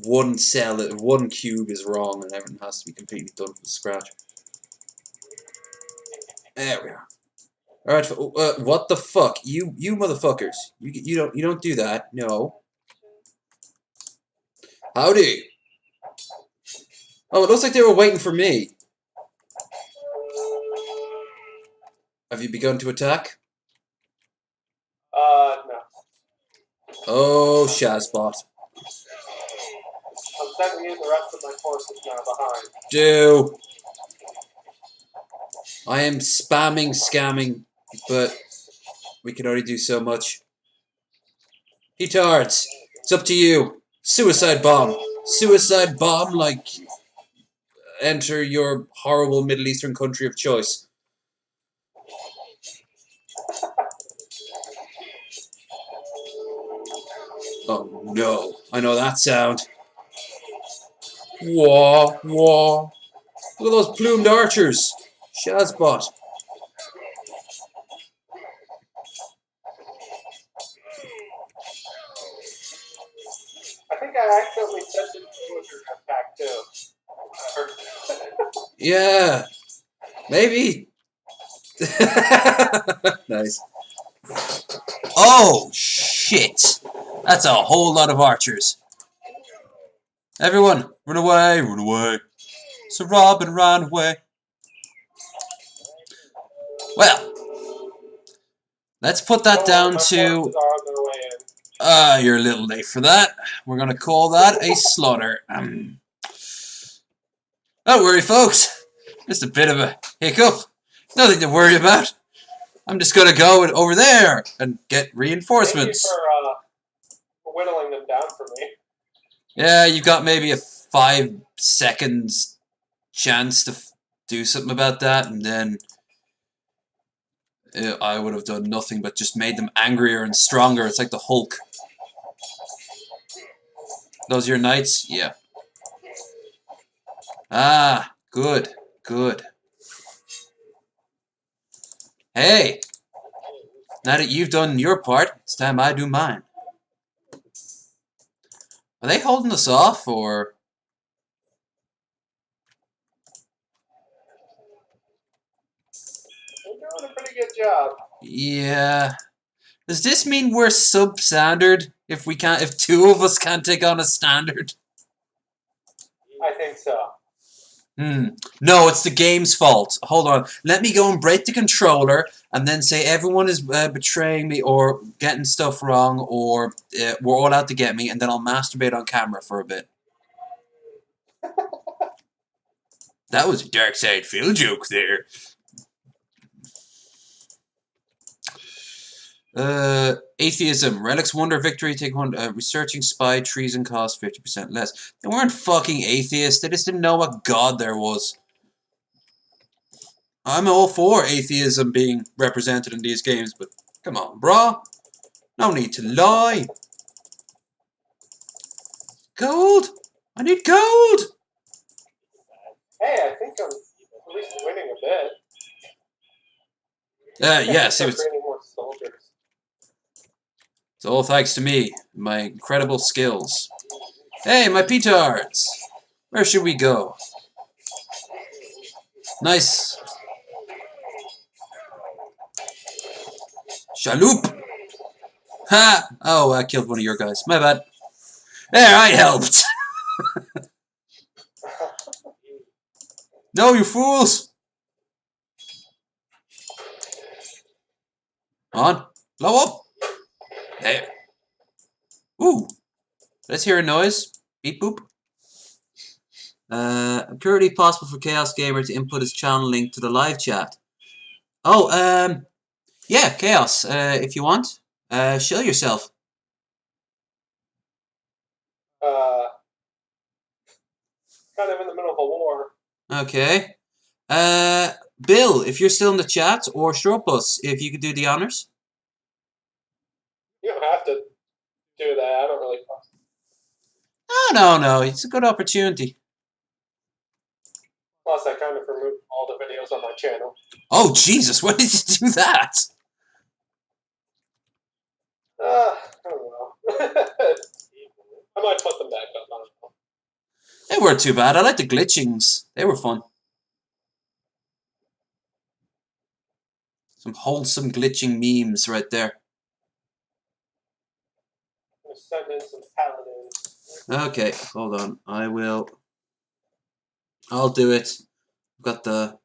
[SPEAKER 2] One cell, one cube is wrong, and everything has to be completely done from scratch. There we are. All right, what the fuck, you motherfuckers! You don't do that. No. Howdy. Oh, it looks like they were waiting for me. Have you begun to attack?
[SPEAKER 3] No.
[SPEAKER 2] Oh, Shazbot.
[SPEAKER 3] I'm sending in the rest of my forces now behind.
[SPEAKER 2] Do. I am spamming, scamming, but we can only do so much. Petards, it's up to you. Suicide bomb. Suicide bomb like enter your horrible Middle Eastern country of choice. Oh no, I know that sound. Wah, wah. Look at those plumed archers. Shazbot.
[SPEAKER 3] I think I accidentally sent it to attack too.
[SPEAKER 2] Yeah, maybe. Nice. Oh, shit. That's a whole lot of archers. Everyone, run away, run away. So Robin ran away. Well, let's put that down
[SPEAKER 3] My
[SPEAKER 2] to...
[SPEAKER 3] forces are on their way in.
[SPEAKER 2] You're a little late for that. We're going to call that a slaughter. Don't worry, folks. Just a bit of a hiccup. Nothing to worry about. I'm just going to go over there and get reinforcements.
[SPEAKER 3] Thank you for whittling them down for me.
[SPEAKER 2] Yeah, you got maybe a 5 seconds chance to do something about that, and then I would have done nothing but just made them angrier and stronger. It's like the Hulk. Those your knights? Yeah. Ah, good, good. Hey, now that you've done your part, it's time I do mine. Are they holding us off, or...?
[SPEAKER 3] They're doing a pretty good job.
[SPEAKER 2] Yeah. Does this mean we're substandard if if 2 of us can't take on a standard?
[SPEAKER 3] I think so.
[SPEAKER 2] No, it's the game's fault. Hold on. Let me go and break the controller and then say everyone is betraying me or getting stuff wrong or we're all out to get me, and then I'll masturbate on camera for a bit. That was a Dark Side Phil joke there. Atheism. Relics wonder victory. Take one. Researching spy. Treason cost 50% less. They weren't fucking atheists. They just didn't know what God there was. I'm all for atheism being represented in these games, but come on, brah. No need to lie. Gold. I need gold.
[SPEAKER 3] Hey, I think I'm at least winning a bit.
[SPEAKER 2] Yes, it was.
[SPEAKER 3] Creating more soldiers.
[SPEAKER 2] It's all thanks to me, my incredible skills. Hey, my petards! Where should we go? Nice. Shaloop! Ha! Oh, I killed one of your guys. My bad. There, I helped! No, you fools! On. Blow up! There. Ooh. Let's hear a noise. Beep boop. Currently possible for Chaos Gamer to input his channel link to the live chat. Oh, yeah, Chaos, if you want. Show yourself.
[SPEAKER 3] Kind of in the middle of a war.
[SPEAKER 2] Okay. Bill, if you're still in the chat, or Stropus, if you could do the honors.
[SPEAKER 3] You don't have to do that. I don't really.
[SPEAKER 2] No. It's a good opportunity.
[SPEAKER 3] Plus, I kind of removed all the videos on my channel.
[SPEAKER 2] Oh, Jesus, when did you do that?
[SPEAKER 3] I don't know. I might put them back up. I don't know.
[SPEAKER 2] They weren't too bad. I like the glitchings. They were fun. Some wholesome glitching memes right there.
[SPEAKER 3] I'm going to send in some paladins.
[SPEAKER 2] Okay, hold on. I'll do it. I've got the...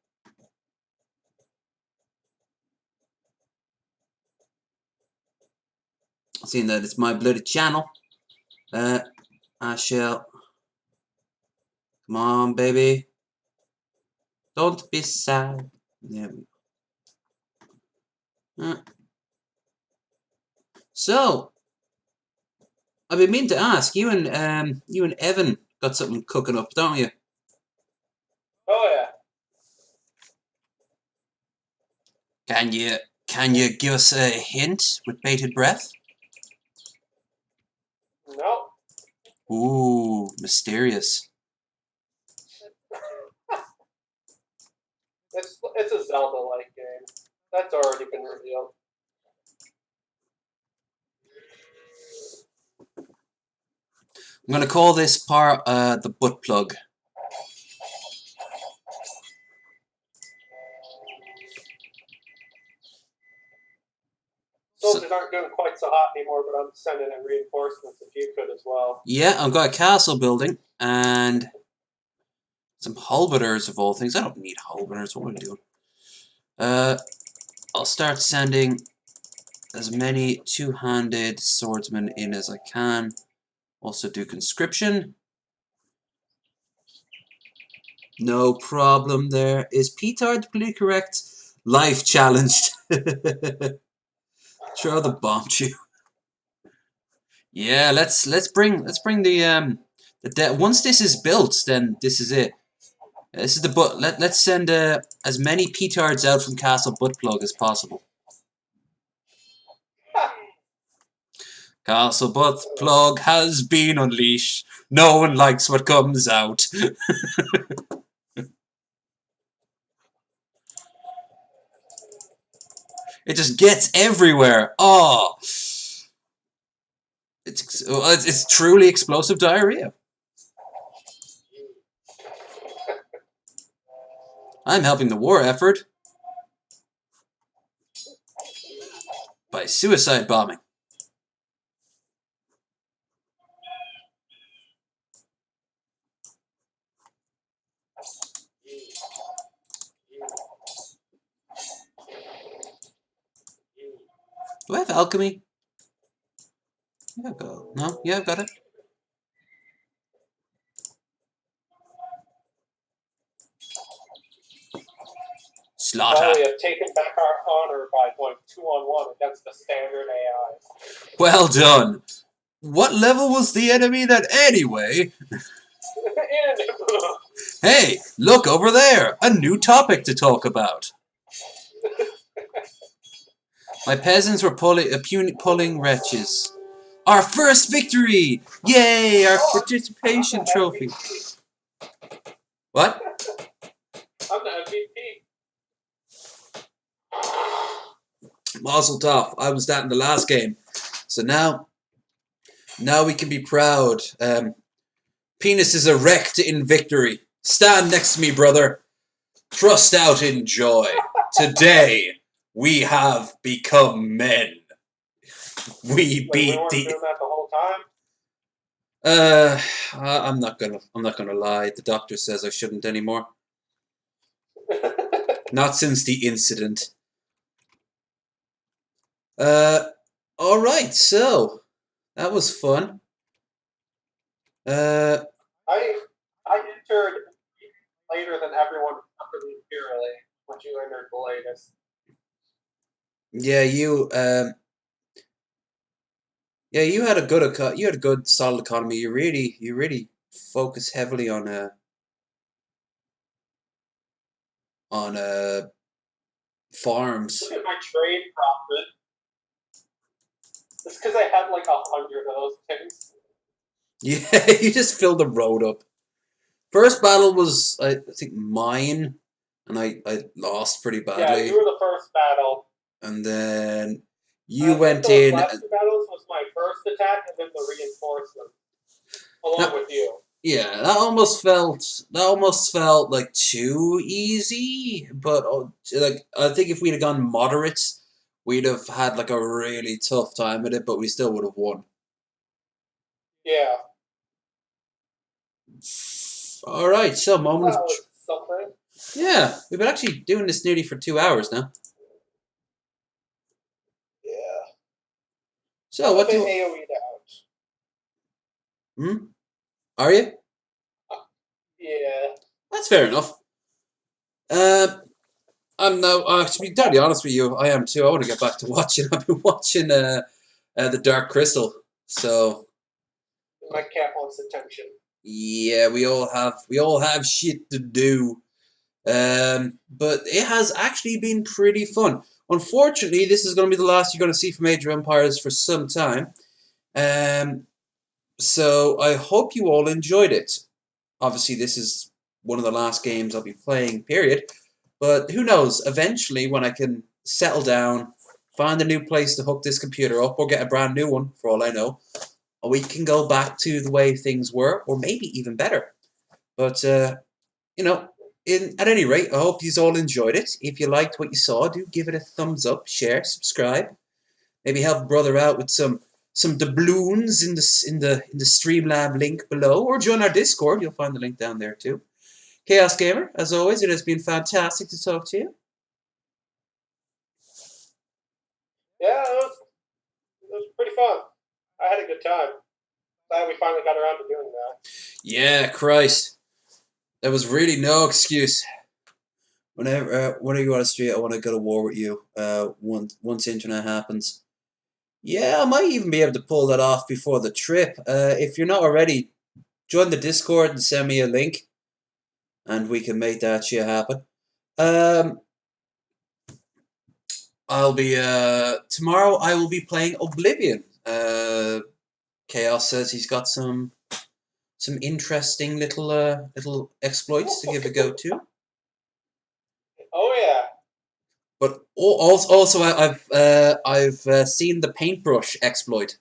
[SPEAKER 2] Seeing that it's my bloody channel. I shall... Come on, baby. Don't be sad. There we go. So, I've been meaning to ask, you and Evan got something cooking up, don't you?
[SPEAKER 3] Oh, yeah.
[SPEAKER 2] Can you give us a hint with bated breath?
[SPEAKER 3] No.
[SPEAKER 2] Ooh, mysterious.
[SPEAKER 3] It's a Zelda-like game. That's already been revealed.
[SPEAKER 2] I'm gonna call this part the butt plug.
[SPEAKER 3] Soldiers aren't aren't doing quite so hot anymore, but I'm sending in reinforcements if you could as well.
[SPEAKER 2] Yeah, I've got a castle building and some halberdiers of all things. I don't need halberdiers. What am I doing? I'll start sending as many two-handed swordsmen in as I can. Also do conscription. No problem there. Is petard politically correct? Life challenged. Throw the bomb you. Yeah, let's bring the once this is built, then this is it. This is the let's send as many petards out from Castle Buttplug as possible. Castle Buttplug has been unleashed. No one likes what comes out. It just gets everywhere. Oh, it's truly explosive diarrhea. I'm helping the war effort by suicide bombing. Do I have alchemy? Yeah, go. No? Yeah, I've got it. Slaughter.
[SPEAKER 3] Well, we have taken back our honor by going 2-on-1 against the standard AI.
[SPEAKER 2] Well done. What level was the enemy then anyway? Hey, look over there. A new topic to talk about. My peasants were pulling wretches. Our first victory! Yay! Our participation trophy. What?
[SPEAKER 3] I'm the MVP.
[SPEAKER 2] Mazel tov. I was that in the last game. So now we can be proud. Penis is erect in victory. Stand next to me, brother. Thrust out in joy. Today, we have become men. We beat
[SPEAKER 3] we
[SPEAKER 2] the.
[SPEAKER 3] doing that the whole time.
[SPEAKER 2] I'm not gonna lie. The doctor says I shouldn't anymore. Not since the incident. All right. So that was fun.
[SPEAKER 3] I entered later than everyone after the Imperial Age, when you entered the latest.
[SPEAKER 2] Yeah, you had a good solid economy. You really focus heavily on farms.
[SPEAKER 3] Look at my trade profit. It's because I had like 100 of those things.
[SPEAKER 2] Yeah, you just filled the road up. First battle was I think mine, and I lost pretty badly.
[SPEAKER 3] Yeah, you were the first battle.
[SPEAKER 2] And then you went in.
[SPEAKER 3] Last two battles was my first attack, and then the reinforcement, along with you.
[SPEAKER 2] Yeah, that almost felt like too easy. But like I think if we'd have gone moderate, we'd have had like a really tough time with it. But we still would have won.
[SPEAKER 3] Yeah.
[SPEAKER 2] All right, so moment.
[SPEAKER 3] That was something.
[SPEAKER 2] Yeah, we've been actually doing this nearly for 2 hours now.
[SPEAKER 3] Yeah.
[SPEAKER 2] So what do you?
[SPEAKER 3] AoE'd out.
[SPEAKER 2] Are you?
[SPEAKER 3] Yeah.
[SPEAKER 2] That's fair enough. I'm now. To be entirely honest with you, I am too. I want to get back to watching. I've been watching the Dark Crystal. So.
[SPEAKER 3] My cat wants attention.
[SPEAKER 2] Yeah, we all have shit to do. But it has actually been pretty fun. Unfortunately, this is going to be the last you're going to see from Age of Empires for some time. So I hope you all enjoyed it. Obviously, this is one of the last games I'll be playing, period. But who knows, eventually when I can settle down, find a new place to hook this computer up, or get a brand new one, for all I know, we can go back to the way things were, or maybe even better. But, you know, at any rate, I hope you all enjoyed it. If you liked what you saw, do give it a thumbs up, share, subscribe. Maybe help a brother out with some doubloons in the Streamlab link below, or join our Discord. You'll find the link down there too. Chaos Gamer, as always, it has been fantastic to talk to you.
[SPEAKER 3] Yeah, it was pretty fun. I had a good time. Glad we finally got around to doing that.
[SPEAKER 2] Yeah, Christ. There was really no excuse. Whenever you're on the street, I want to go to war with you. Once internet happens. Yeah, I might even be able to pull that off before the trip. If you're not already, join the Discord and send me a link, and we can make that shit happen. I'll be tomorrow. I will be playing Oblivion. Chaos says he's got some interesting little exploits to give a go to.
[SPEAKER 3] Oh yeah.
[SPEAKER 2] But also I've seen the paintbrush exploit.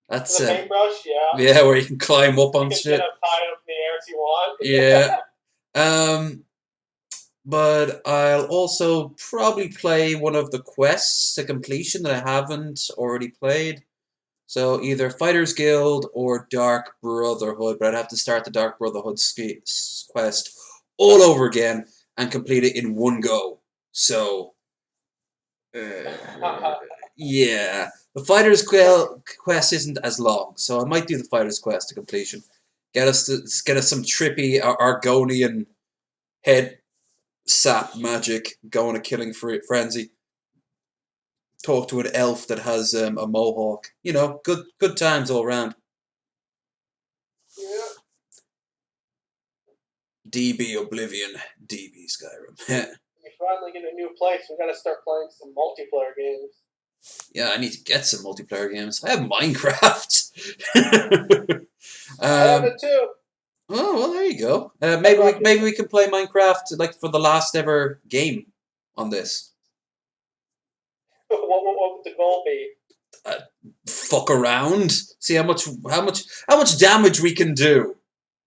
[SPEAKER 2] That's
[SPEAKER 3] The paintbrush, yeah.
[SPEAKER 2] yeah, where you can climb up on
[SPEAKER 3] You can
[SPEAKER 2] shit.
[SPEAKER 3] get as high up in the air as you want.
[SPEAKER 2] Yeah. But I'll also probably play one of the quests to completion that I haven't already played. So either Fighters Guild or Dark Brotherhood, but I'd have to start the Dark Brotherhood quest all over again and complete it in one go. So, yeah. The Fighters quest isn't as long, so I might do the Fighters quest to completion. Get us some trippy Argonian head sap magic, go on a killing frenzy. Talk to an elf that has a mohawk. You know, good times all round.
[SPEAKER 3] Yeah.
[SPEAKER 2] DB Oblivion, DB Skyrim.
[SPEAKER 3] We finally get a new place. We gotta start playing some multiplayer games.
[SPEAKER 2] Yeah, I need to get some multiplayer games. I have Minecraft.
[SPEAKER 3] I have it too.
[SPEAKER 2] Oh well, there you go. Maybe we can play Minecraft like for the last ever game on this.
[SPEAKER 3] What would the goal be?
[SPEAKER 2] Fuck around. See how much damage we can do.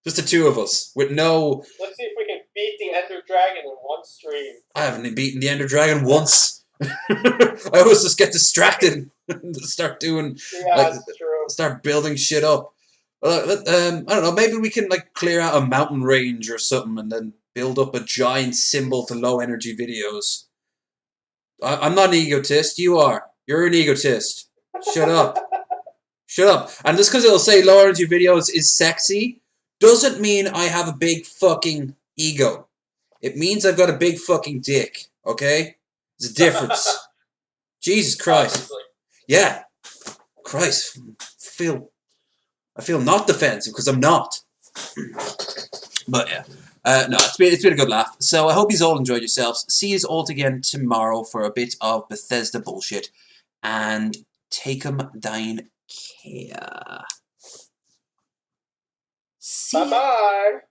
[SPEAKER 2] Just the two of us with no.
[SPEAKER 3] Let's see if we can beat the Ender Dragon in one stream.
[SPEAKER 2] I haven't beaten the Ender Dragon once. I always just get distracted and start doing.
[SPEAKER 3] Yeah, that's true.
[SPEAKER 2] Start building shit up. I don't know. Maybe we can like clear out a mountain range or something, and then build up a giant symbol to low energy videos. I'm not an egotist. You are. You're an egotist. Shut up. Shut up. And just because it'll say low energy videos is sexy, doesn't mean I have a big fucking ego. It means I've got a big fucking dick. Okay? There's a difference. Jesus Christ.
[SPEAKER 3] Obviously.
[SPEAKER 2] Yeah. Christ. I feel not defensive because I'm not. But yeah. No, it's been a good laugh. So I hope you all enjoyed yourselves. See you all again tomorrow for a bit of Bethesda bullshit. And take 'em thine care. See ya.
[SPEAKER 3] Bye-bye.